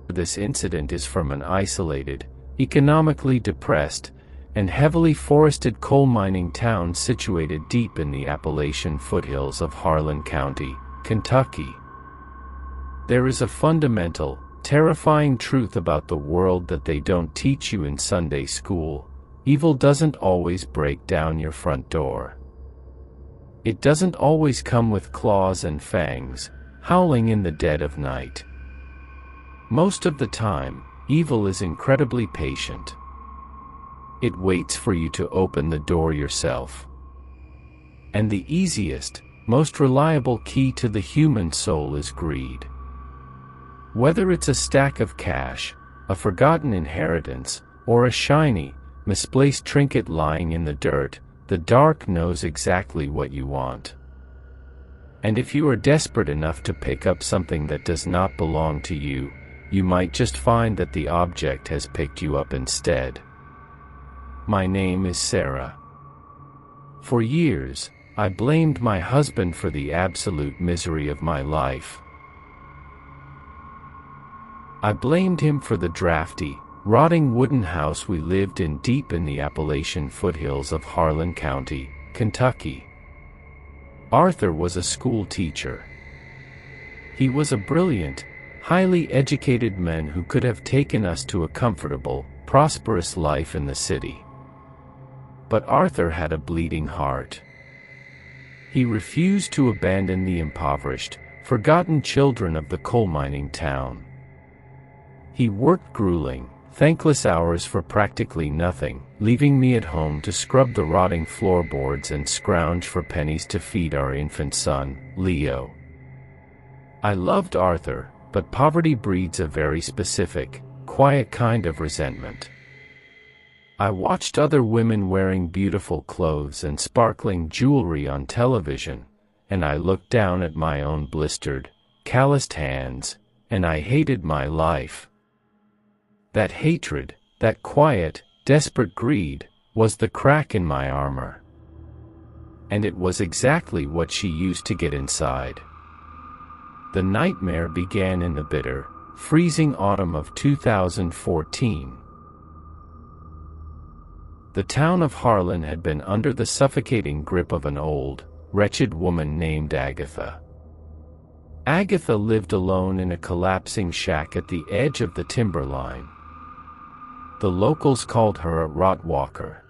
This incident is from an isolated, economically depressed, and heavily forested coal mining town situated deep in the Appalachian foothills of Harlan County, Kentucky. There is a fundamental, terrifying truth about the world that they don't teach you in Sunday school: evil doesn't always break down your front door. It doesn't always come with claws and fangs, howling in the dead of night. Most of the time, evil is incredibly patient. It waits for you to open the door yourself. And the easiest, most reliable key to the human soul is greed. Whether it's a stack of cash, a forgotten inheritance, or a shiny, misplaced trinket lying in the dirt, the dark knows exactly what you want. And if you are desperate enough to pick up something that does not belong to you, you might just find that the object has picked you up instead. My name is Sarah. For years, I blamed my husband for the absolute misery of my life. I blamed him for the drafty, rotting wooden house we lived in deep in the Appalachian foothills of Harlan County, Kentucky. Arthur was a school teacher. He was a brilliant, highly educated man who could have taken us to a comfortable, prosperous life in the city. But Arthur had a bleeding heart. He refused to abandon the impoverished, forgotten children of the coal mining town. He worked grueling, thankless hours for practically nothing, leaving me at home to scrub the rotting floorboards and scrounge for pennies to feed our infant son, Leo. I loved Arthur, but poverty breeds a very specific, quiet kind of resentment. I watched other women wearing beautiful clothes and sparkling jewelry on television, and I looked down at my own blistered, calloused hands, and I hated my life. That hatred, that quiet, desperate greed, was the crack in my armor. And it was exactly what she used to get inside. The nightmare began in the bitter, freezing autumn of 2014. The town of Harlan had been under the suffocating grip of an old, wretched woman named Agatha. Agatha lived alone in a collapsing shack at the edge of the timberline. The locals called her a rot-walker.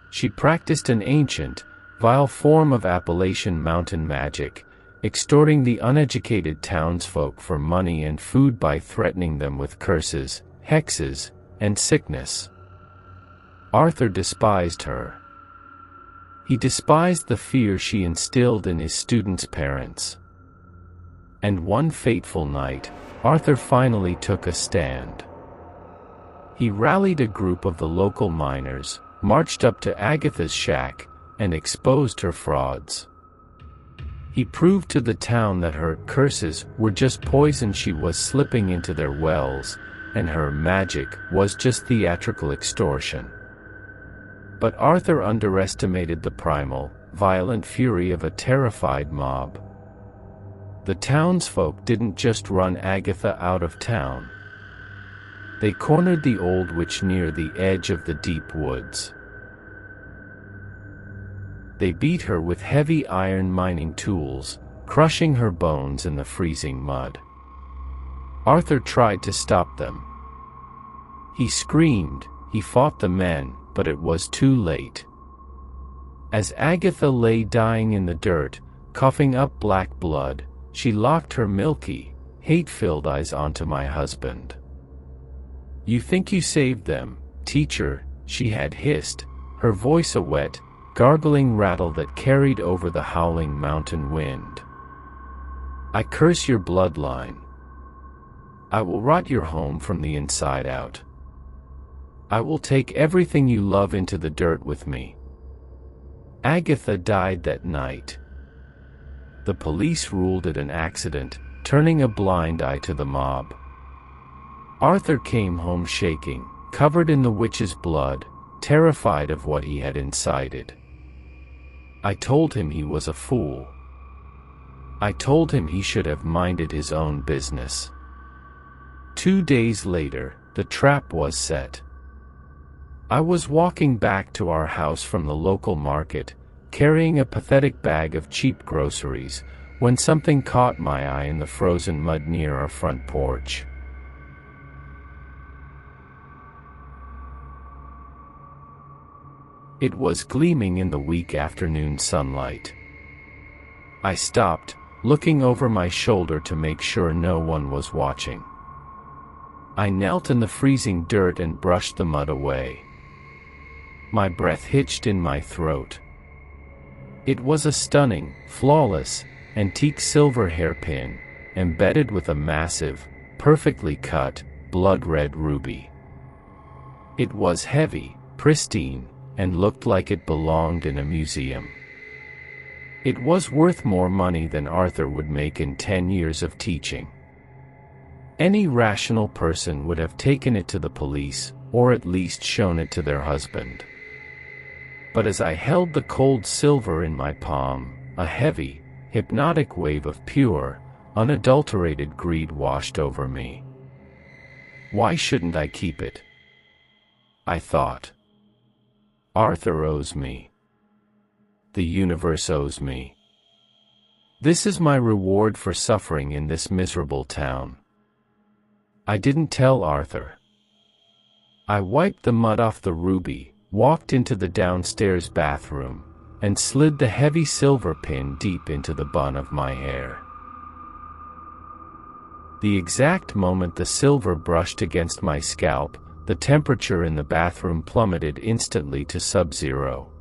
She practiced an ancient, vile form of Appalachian mountain magic, extorting the uneducated townsfolk for money and food by threatening them with curses, hexes, and sickness. Arthur despised her. He despised the fear she instilled in his students' parents. And one fateful night, Arthur finally took a stand. He rallied a group of the local miners, marched up to Agatha's shack, and exposed her frauds. He proved to the town that her curses were just poison she was slipping into their wells, and her magic was just theatrical extortion. But Arthur underestimated the primal, violent fury of a terrified mob. The townsfolk didn't just run Agatha out of town. They cornered the old witch near the edge of the deep woods. They beat her with heavy iron mining tools, crushing her bones in the freezing mud. Arthur tried to stop them. He screamed, he fought the men, but it was too late. As Agatha lay dying in the dirt, coughing up black blood, she locked her milky, hate-filled eyes onto my husband. "You think you saved them, teacher," she had hissed, her voice a wet, gargling rattle that carried over the howling mountain wind. "I curse your bloodline. I will rot your home from the inside out. I will take everything you love into the dirt with me." Agatha died that night. The police ruled it an accident, turning a blind eye to the mob. Arthur came home shaking, covered in the witch's blood, terrified of what he had incited. I told him he was a fool. I told him he should have minded his own business. 2 days later, the trap was set. I was walking back to our house from the local market, carrying a pathetic bag of cheap groceries, when something caught my eye in the frozen mud near our front porch. It was gleaming in the weak afternoon sunlight. I stopped, looking over my shoulder to make sure no one was watching. I knelt in the freezing dirt and brushed the mud away. My breath hitched in my throat. It was a stunning, flawless, antique silver hairpin, embedded with a massive, perfectly cut, blood-red ruby. It was heavy, pristine, and looked like it belonged in a museum. It was worth more money than Arthur would make in 10 years of teaching. Any rational person would have taken it to the police, or at least shown it to their husband. But as I held the cold silver in my palm, a heavy, hypnotic wave of pure, unadulterated greed washed over me. Why shouldn't I keep it? I thought. Arthur owes me. The universe owes me. This is my reward for suffering in this miserable town. I didn't tell Arthur. I wiped the mud off the ruby, walked into the downstairs bathroom, and slid the heavy silver pin deep into the bun of my hair. The exact moment the silver brushed against my scalp, the temperature in the bathroom plummeted instantly to sub-zero.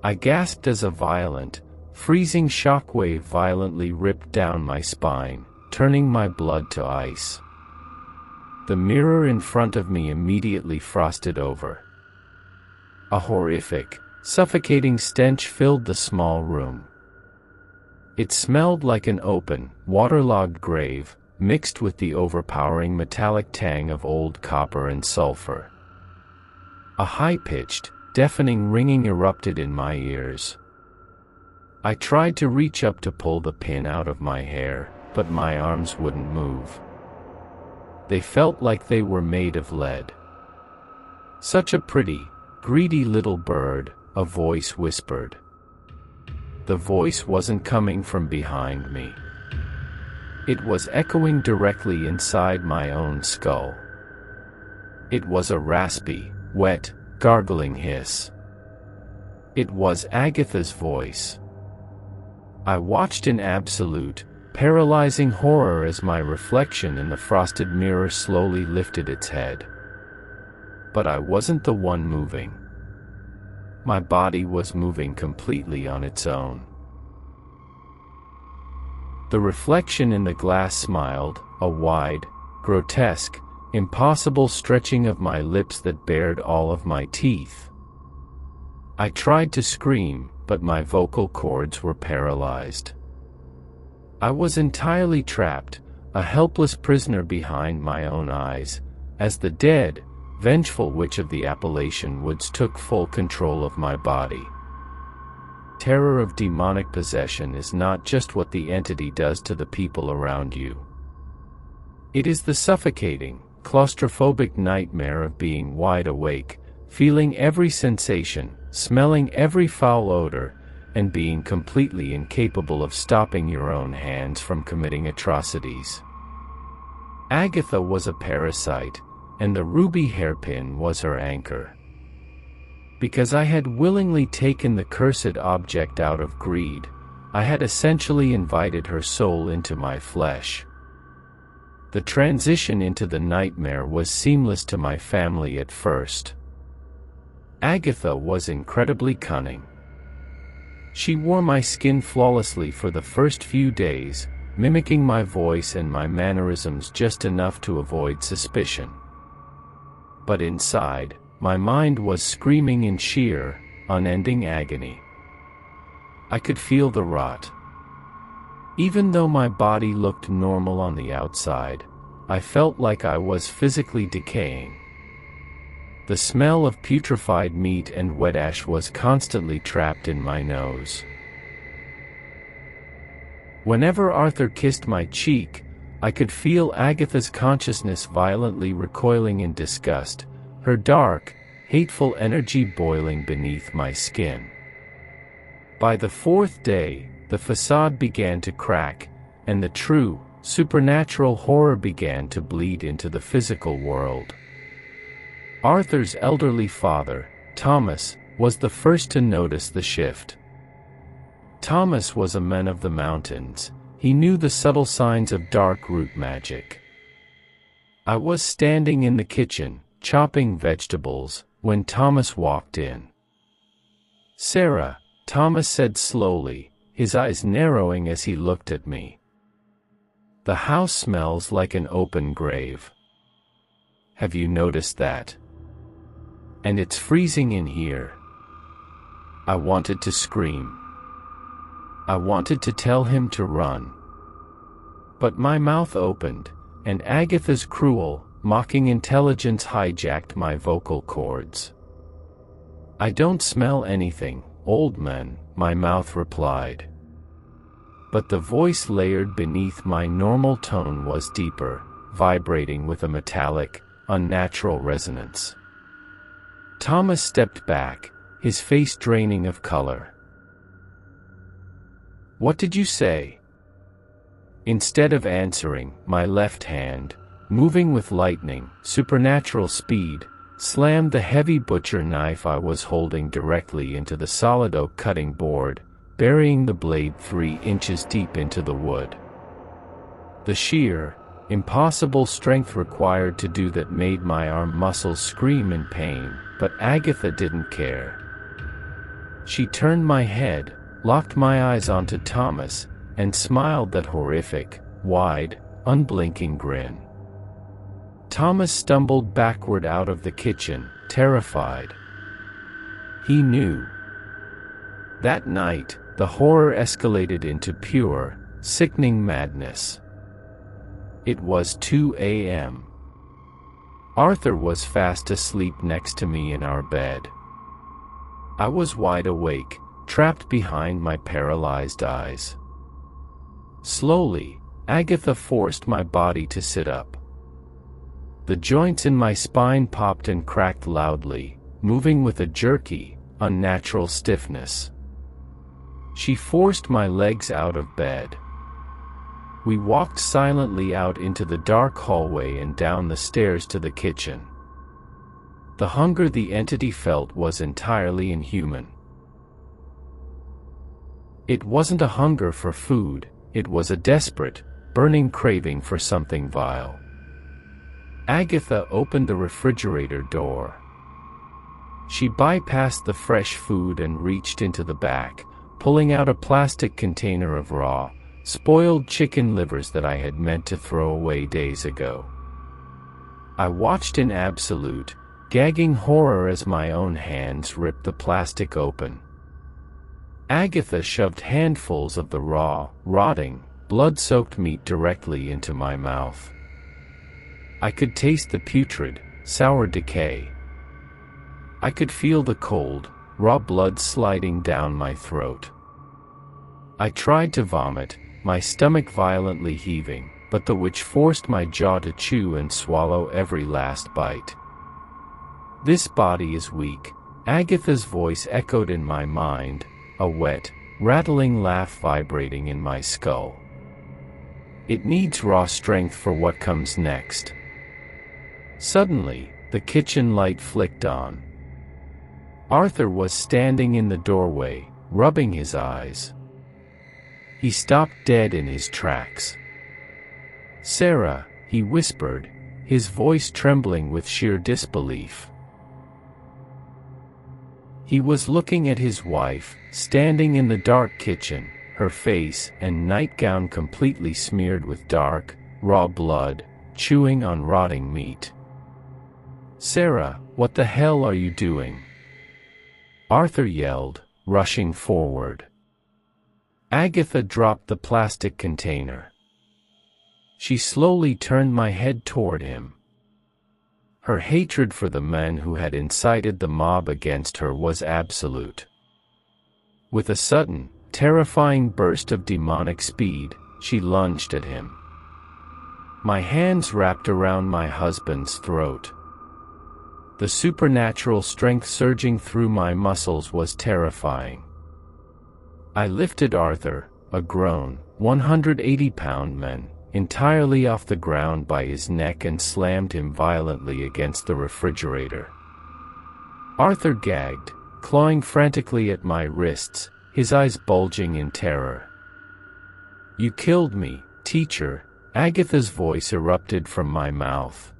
I gasped as a violent, freezing shockwave violently ripped down my spine, turning my blood to ice. The mirror in front of me immediately frosted over. A horrific, suffocating stench filled the small room. It smelled like an open, waterlogged grave, mixed with the overpowering metallic tang of old copper and sulfur. A high-pitched, deafening ringing erupted in my ears. I tried to reach up to pull the pin out of my hair, but my arms wouldn't move. They felt like they were made of lead. Such a pretty, greedy little bird, a voice whispered. The voice wasn't coming from behind me. It was echoing directly inside my own skull. It was a raspy, wet, gargling hiss. It was Agatha's voice. I watched in absolute, paralyzing horror as my reflection in the frosted mirror slowly lifted its head. But I wasn't the one moving. My body was moving completely on its own. The reflection in the glass smiled, a wide, grotesque, impossible stretching of my lips that bared all of my teeth. I tried to scream, but my vocal cords were paralyzed. I was entirely trapped, a helpless prisoner behind my own eyes, as the dead, vengeful witch of the Appalachian woods took full control of my body. Terror of demonic possession is not just what the entity does to the people around you. It is the suffocating, claustrophobic nightmare of being wide awake, feeling every sensation, smelling every foul odor, and being completely incapable of stopping your own hands from committing atrocities. Agatha was a parasite, and the ruby hairpin was her anchor. Because I had willingly taken the cursed object out of greed, I had essentially invited her soul into my flesh. The transition into the nightmare was seamless to my family at first. Agatha was incredibly cunning. She wore my skin flawlessly for the first few days, mimicking my voice and my mannerisms just enough to avoid suspicion. But inside, my mind was screaming in sheer, unending agony. I could feel the rot. Even though my body looked normal on the outside, I felt like I was physically decaying. The smell of putrefied meat and wet ash was constantly trapped in my nose. Whenever Arthur kissed my cheek, I could feel Agatha's consciousness violently recoiling in disgust, her dark, hateful energy boiling beneath my skin. By the fourth day, the facade began to crack, and the true, supernatural horror began to bleed into the physical world. Arthur's elderly father, Thomas, was the first to notice the shift. Thomas was a man of the mountains. He knew the subtle signs of dark root magic. I was standing in the kitchen, chopping vegetables, when Thomas walked in. "Sarah," Thomas said slowly, his eyes narrowing as he looked at me. "The house smells like an open grave. Have you noticed that? And it's freezing in here." I wanted to scream. I wanted to tell him to run. But my mouth opened, and Agatha's cruel, mocking intelligence hijacked my vocal cords. "I don't smell anything, old man," my mouth replied. But the voice layered beneath my normal tone was deeper, vibrating with a metallic, unnatural resonance. Thomas stepped back, his face draining of color. "What did you say?" Instead of answering, my left hand, moving with lightning, supernatural speed, slammed the heavy butcher knife I was holding directly into the solid oak cutting board, burying the blade 3 inches deep into the wood. The sheer, impossible strength required to do that made my arm muscles scream in pain, but Agatha didn't care. She turned my head, locked my eyes onto Thomas, and smiled that horrific, wide, unblinking grin. Thomas stumbled backward out of the kitchen, terrified. He knew. That night, the horror escalated into pure, sickening madness. It was 2 a.m. Arthur was fast asleep next to me in our bed. I was wide awake, trapped behind my paralyzed eyes. Slowly, Agatha forced my body to sit up. The joints in my spine popped and cracked loudly, moving with a jerky, unnatural stiffness. She forced my legs out of bed. We walked silently out into the dark hallway and down the stairs to the kitchen. The hunger the entity felt was entirely inhuman. It wasn't a hunger for food, it was a desperate, burning craving for something vile. Agatha opened the refrigerator door. She bypassed the fresh food and reached into the back, pulling out a plastic container of raw, spoiled chicken livers that I had meant to throw away days ago. I watched in absolute, gagging horror as my own hands ripped the plastic open. Agatha shoved handfuls of the raw, rotting, blood-soaked meat directly into my mouth. I could taste the putrid, sour decay. I could feel the cold, raw blood sliding down my throat. I tried to vomit, my stomach violently heaving, but the witch forced my jaw to chew and swallow every last bite. "This body is weak," Agatha's voice echoed in my mind, a wet, rattling laugh vibrating in my skull. "It needs raw strength for what comes next." Suddenly, the kitchen light flicked on. Arthur was standing in the doorway, rubbing his eyes. He stopped dead in his tracks. "Sarah," he whispered, his voice trembling with sheer disbelief. He was looking at his wife, standing in the dark kitchen, her face and nightgown completely smeared with dark, raw blood, chewing on rotting meat. "Sarah, what the hell are you doing?" Arthur yelled, rushing forward. Agatha dropped the plastic container. She slowly turned my head toward him. Her hatred for the men who had incited the mob against her was absolute. With a sudden, terrifying burst of demonic speed, she lunged at him. My hands wrapped around my husband's throat. The supernatural strength surging through my muscles was terrifying. I lifted Arthur, a grown, 180-pound man, entirely off the ground by his neck and slammed him violently against the refrigerator. Arthur gagged, clawing frantically at my wrists, his eyes bulging in terror. "You killed me, teacher," Agatha's voice erupted from my mouth.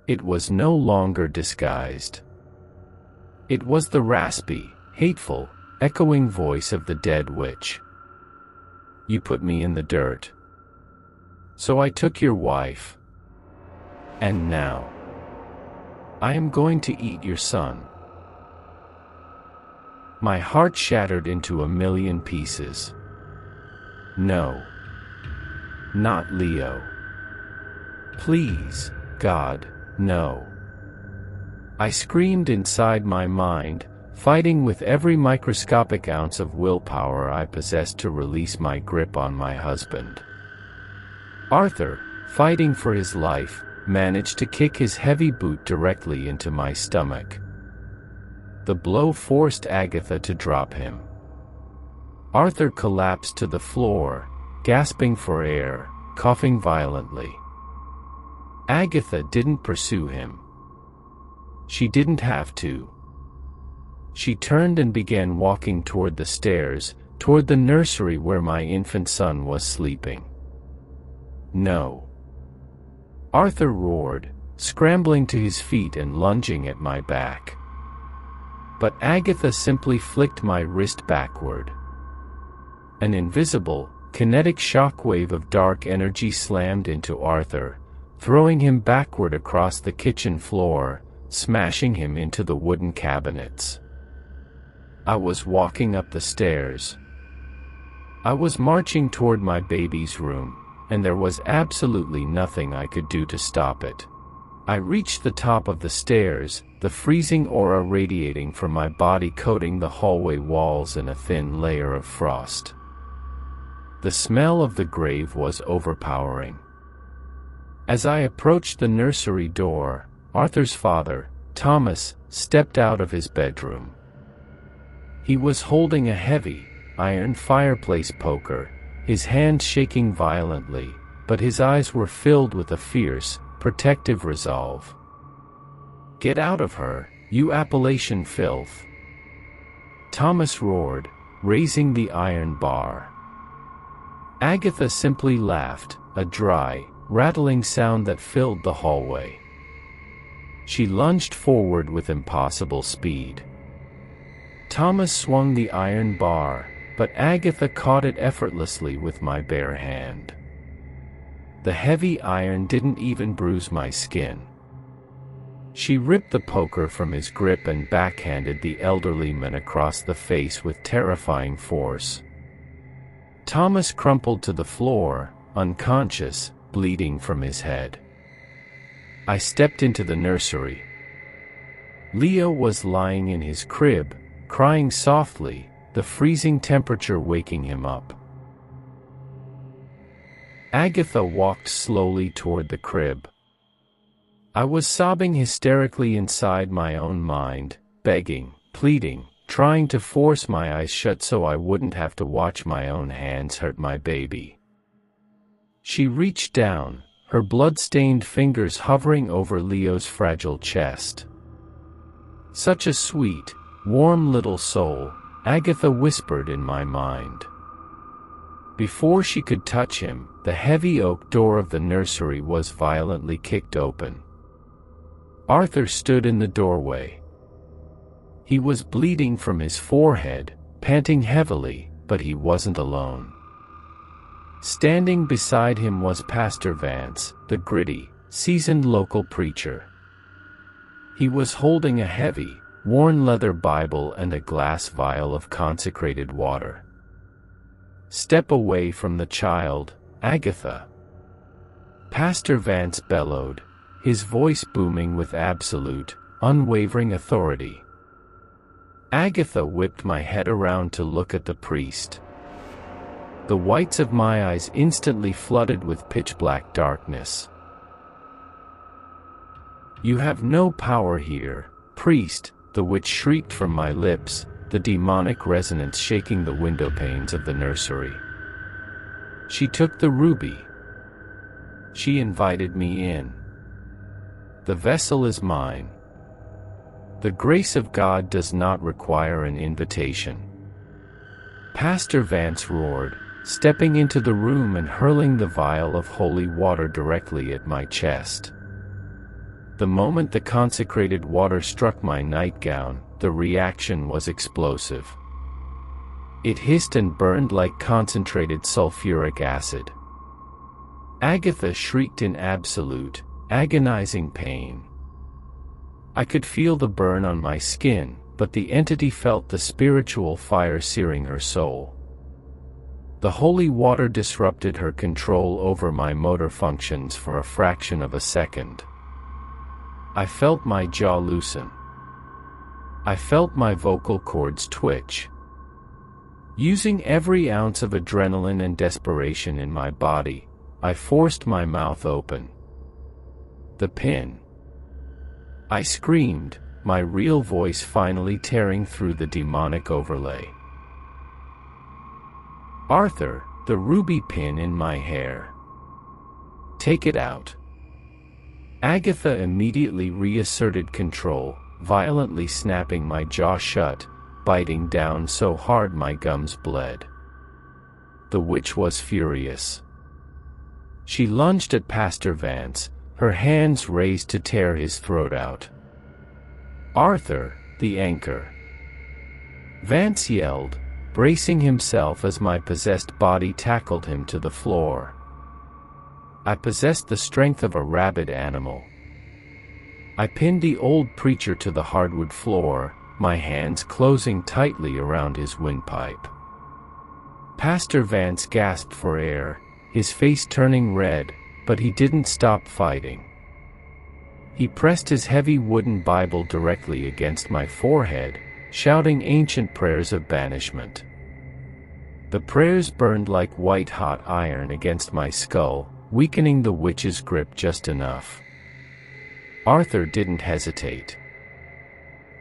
It was no longer disguised. It was the raspy, hateful, echoing voice of the dead witch. "You put me in the dirt. So I took your wife. And now I am going to eat your son." My heart shattered into a million pieces. No. Not Leo. Please, God, no. I screamed inside my mind, fighting with every microscopic ounce of willpower I possessed to release my grip on my husband. Arthur, fighting for his life, managed to kick his heavy boot directly into my stomach. The blow forced Agatha to drop him. Arthur collapsed to the floor, gasping for air, coughing violently. Agatha didn't pursue him. She didn't have to. She turned and began walking toward the stairs, toward the nursery where my infant son was sleeping. "No!" Arthur roared, scrambling to his feet and lunging at my back. But Agatha simply flicked my wrist backward. An invisible, kinetic shockwave of dark energy slammed into Arthur, throwing him backward across the kitchen floor, smashing him into the wooden cabinets. I was walking up the stairs. I was marching toward my baby's room, and there was absolutely nothing I could do to stop it. I reached the top of the stairs, the freezing aura radiating from my body coating the hallway walls in a thin layer of frost. The smell of the grave was overpowering. As I approached the nursery door, Arthur's father, Thomas, stepped out of his bedroom. He was holding a heavy, iron fireplace poker, his hand shaking violently, but his eyes were filled with a fierce, protective resolve. "Get out of her, you Appalachian filth!" Thomas roared, raising the iron bar. Agatha simply laughed, a dry, rattling sound that filled the hallway. She lunged forward with impossible speed. Thomas swung the iron bar, but Agatha caught it effortlessly with my bare hand. The heavy iron didn't even bruise my skin. She ripped the poker from his grip and backhanded the elderly man across the face with terrifying force. Thomas crumpled to the floor, unconscious, bleeding from his head. I stepped into the nursery. Leo was lying in his crib, crying softly, the freezing temperature waking him up. Agatha walked slowly toward the crib. I was sobbing hysterically inside my own mind, begging, pleading, trying to force my eyes shut so I wouldn't have to watch my own hands hurt my baby. She reached down, her blood-stained fingers hovering over Leo's fragile chest. "Such a sweet, warm little soul," Agatha whispered in my mind. Before she could touch him, the heavy oak door of the nursery was violently kicked open. Arthur stood in the doorway. He was bleeding from his forehead, panting heavily, but he wasn't alone. Standing beside him was Pastor Vance, the gritty, seasoned local preacher. He was holding a heavy, worn leather Bible and a glass vial of consecrated water. "Step away from the child, Agatha," Pastor Vance bellowed, his voice booming with absolute, unwavering authority. Agatha whipped my head around to look at the priest. The whites of my eyes instantly flooded with pitch-black darkness. "You have no power here, priest," the witch shrieked from my lips, the demonic resonance shaking the window panes of the nursery. "She took the ruby. She invited me in. The vessel is mine. The grace of God does not require an invitation. Pastor Vance roared, stepping into the room and hurling the vial of holy water directly at my chest. The moment the consecrated water struck my nightgown, the reaction was explosive. It hissed and burned like concentrated sulfuric acid. Agatha shrieked in absolute, agonizing pain. I could feel the burn on my skin, but the entity felt the spiritual fire searing her soul. The holy water disrupted her control over my motor functions for a fraction of a second. I felt my jaw loosen. I felt my vocal cords twitch. Using every ounce of adrenaline and desperation in my body, I forced my mouth open. The pin. I screamed, my real voice finally tearing through the demonic overlay. Arthur, the ruby pin in my hair. Take it out. Agatha immediately reasserted control, violently snapping my jaw shut, biting down so hard my gums bled. The witch was furious. She lunged at Pastor Vance, her hands raised to tear his throat out. Arthur, the anchor. Vance yelled, bracing himself as my possessed body tackled him to the floor. I possessed the strength of a rabid animal. I pinned the old preacher to the hardwood floor, my hands closing tightly around his windpipe. Pastor Vance gasped for air, his face turning red, but he didn't stop fighting. He pressed his heavy wooden Bible directly against my forehead, shouting ancient prayers of banishment. The prayers burned like white-hot iron against my skull, weakening the witch's grip just enough. Arthur didn't hesitate.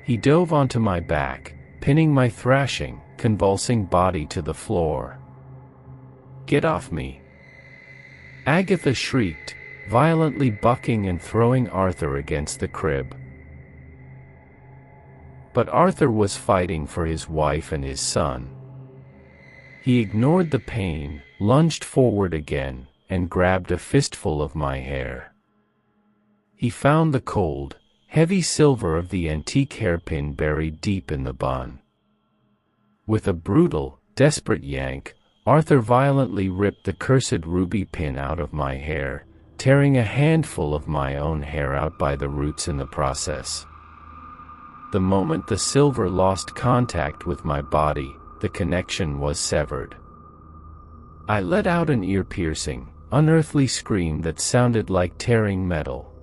He dove onto my back, pinning my thrashing, convulsing body to the floor. "Get off me!" Agatha shrieked, violently bucking and throwing Arthur against the crib. But Arthur was fighting for his wife and his son. He ignored the pain, lunged forward again, and grabbed a fistful of my hair. He found the cold, heavy silver of the antique hairpin buried deep in the bun. With a brutal, desperate yank, Arthur violently ripped the cursed ruby pin out of my hair, tearing a handful of my own hair out by the roots in the process. The moment the silver lost contact with my body, the connection was severed. I let out an ear-piercing, unearthly scream that sounded like tearing metal.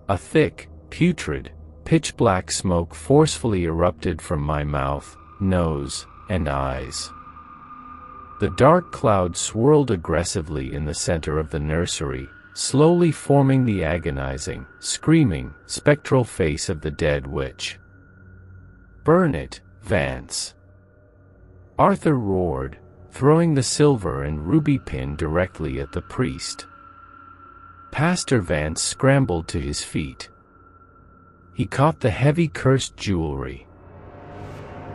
A thick, putrid, pitch-black smoke forcefully erupted from my mouth, nose, and eyes. The dark cloud swirled aggressively in the center of the nursery, slowly forming the agonizing, screaming, spectral face of the dead witch. "Burn it, Vance!" Arthur roared, throwing the silver and ruby pin directly at the priest. Pastor Vance scrambled to his feet. He caught the heavy cursed jewelry.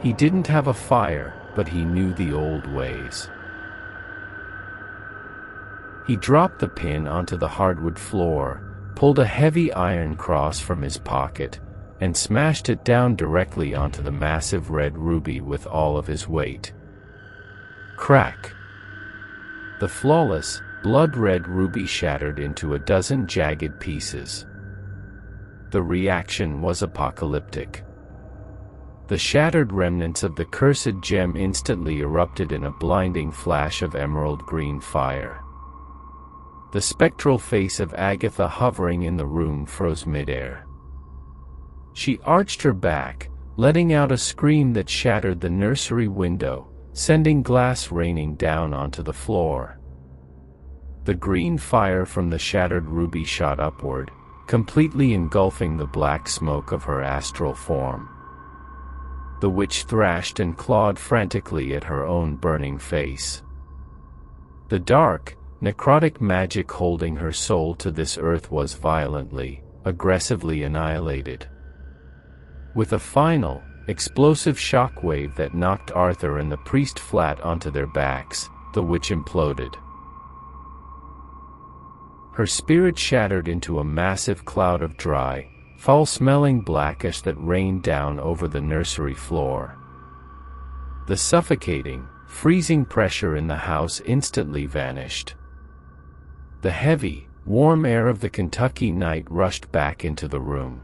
He didn't have a fire, but he knew the old ways. He dropped the pin onto the hardwood floor, pulled a heavy iron cross from his pocket, and smashed it down directly onto the massive red ruby with all of his weight. Crack! The flawless, blood-red ruby shattered into a dozen jagged pieces. The reaction was apocalyptic. The shattered remnants of the cursed gem instantly erupted in a blinding flash of emerald green fire. The spectral face of Agatha hovering in the room froze midair. She arched her back, letting out a scream that shattered the nursery window, sending glass raining down onto the floor. The green fire from the shattered ruby shot upward, completely engulfing the black smoke of her astral form. The witch thrashed and clawed frantically at her own burning face. The dark, necrotic magic holding her soul to this earth was violently, aggressively annihilated. with a final, explosive shockwave that knocked Arthur and the priest flat onto their backs. The witch imploded. Her spirit shattered into a massive cloud of dry, foul-smelling black ash that rained down over the nursery floor. The suffocating, freezing pressure in the house instantly vanished. The heavy, warm air of the Kentucky night rushed back into the room.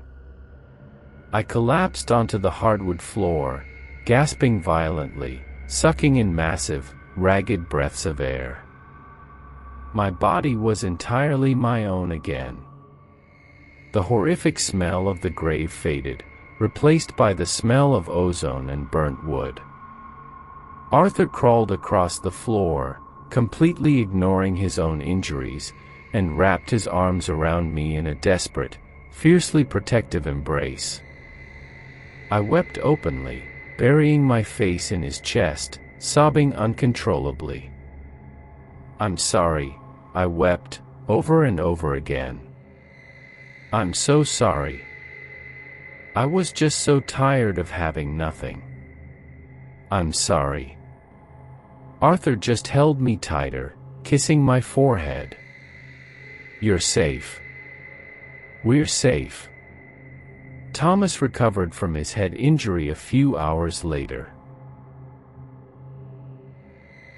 I collapsed onto the hardwood floor, gasping violently, sucking in massive, ragged breaths of air. My body was entirely my own again. The horrific smell of the grave faded, replaced by the smell of ozone and burnt wood. Arthur crawled across the floor, completely ignoring his own injuries, and wrapped his arms around me in a desperate, fiercely protective embrace. I wept openly, burying my face in his chest, sobbing uncontrollably. "I'm sorry," I wept, over and over again. "I'm so sorry. I was just so tired of having nothing. I'm sorry." Arthur just held me tighter, kissing my forehead. "You're safe. We're safe." Thomas recovered from his head injury a few hours later.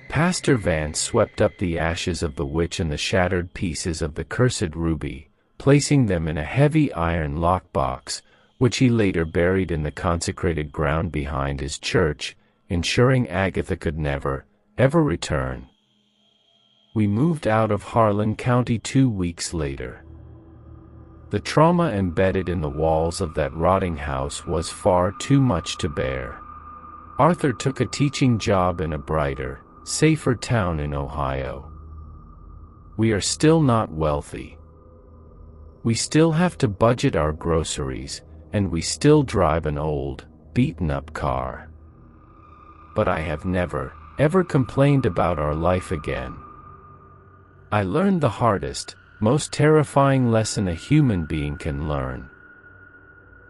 Pastor Vance swept up the ashes of the witch and the shattered pieces of the cursed ruby, placing them in a heavy iron lockbox, which he later buried in the consecrated ground behind his church, ensuring Agatha could never, ever return. We moved out of Harlan County 2 weeks later. The trauma embedded in the walls of that rotting house was far too much to bear. Arthur took a teaching job in a brighter, safer town in Ohio. We are still not wealthy. We still have to budget our groceries, and we still drive an old, beaten-up car. But I have never, ever complained about our life again. I learned the hardest, most terrifying lesson a human being can learn.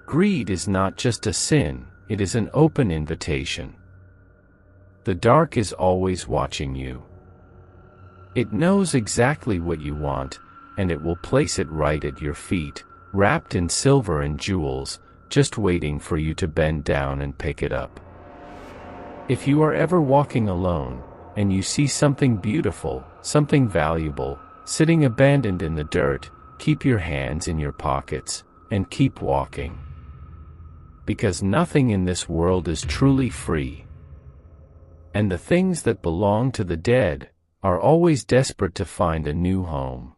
Greed is not just a sin, it is an open invitation. The dark is always watching you. It knows exactly what you want, and it will place it right at your feet, wrapped in silver and jewels, just waiting for you to bend down and pick it up. If you are ever walking alone, and you see something beautiful, something valuable, sitting abandoned in the dirt, keep your hands in your pockets, and keep walking. Because nothing in this world is truly free. And the things that belong to the dead are always desperate to find a new home.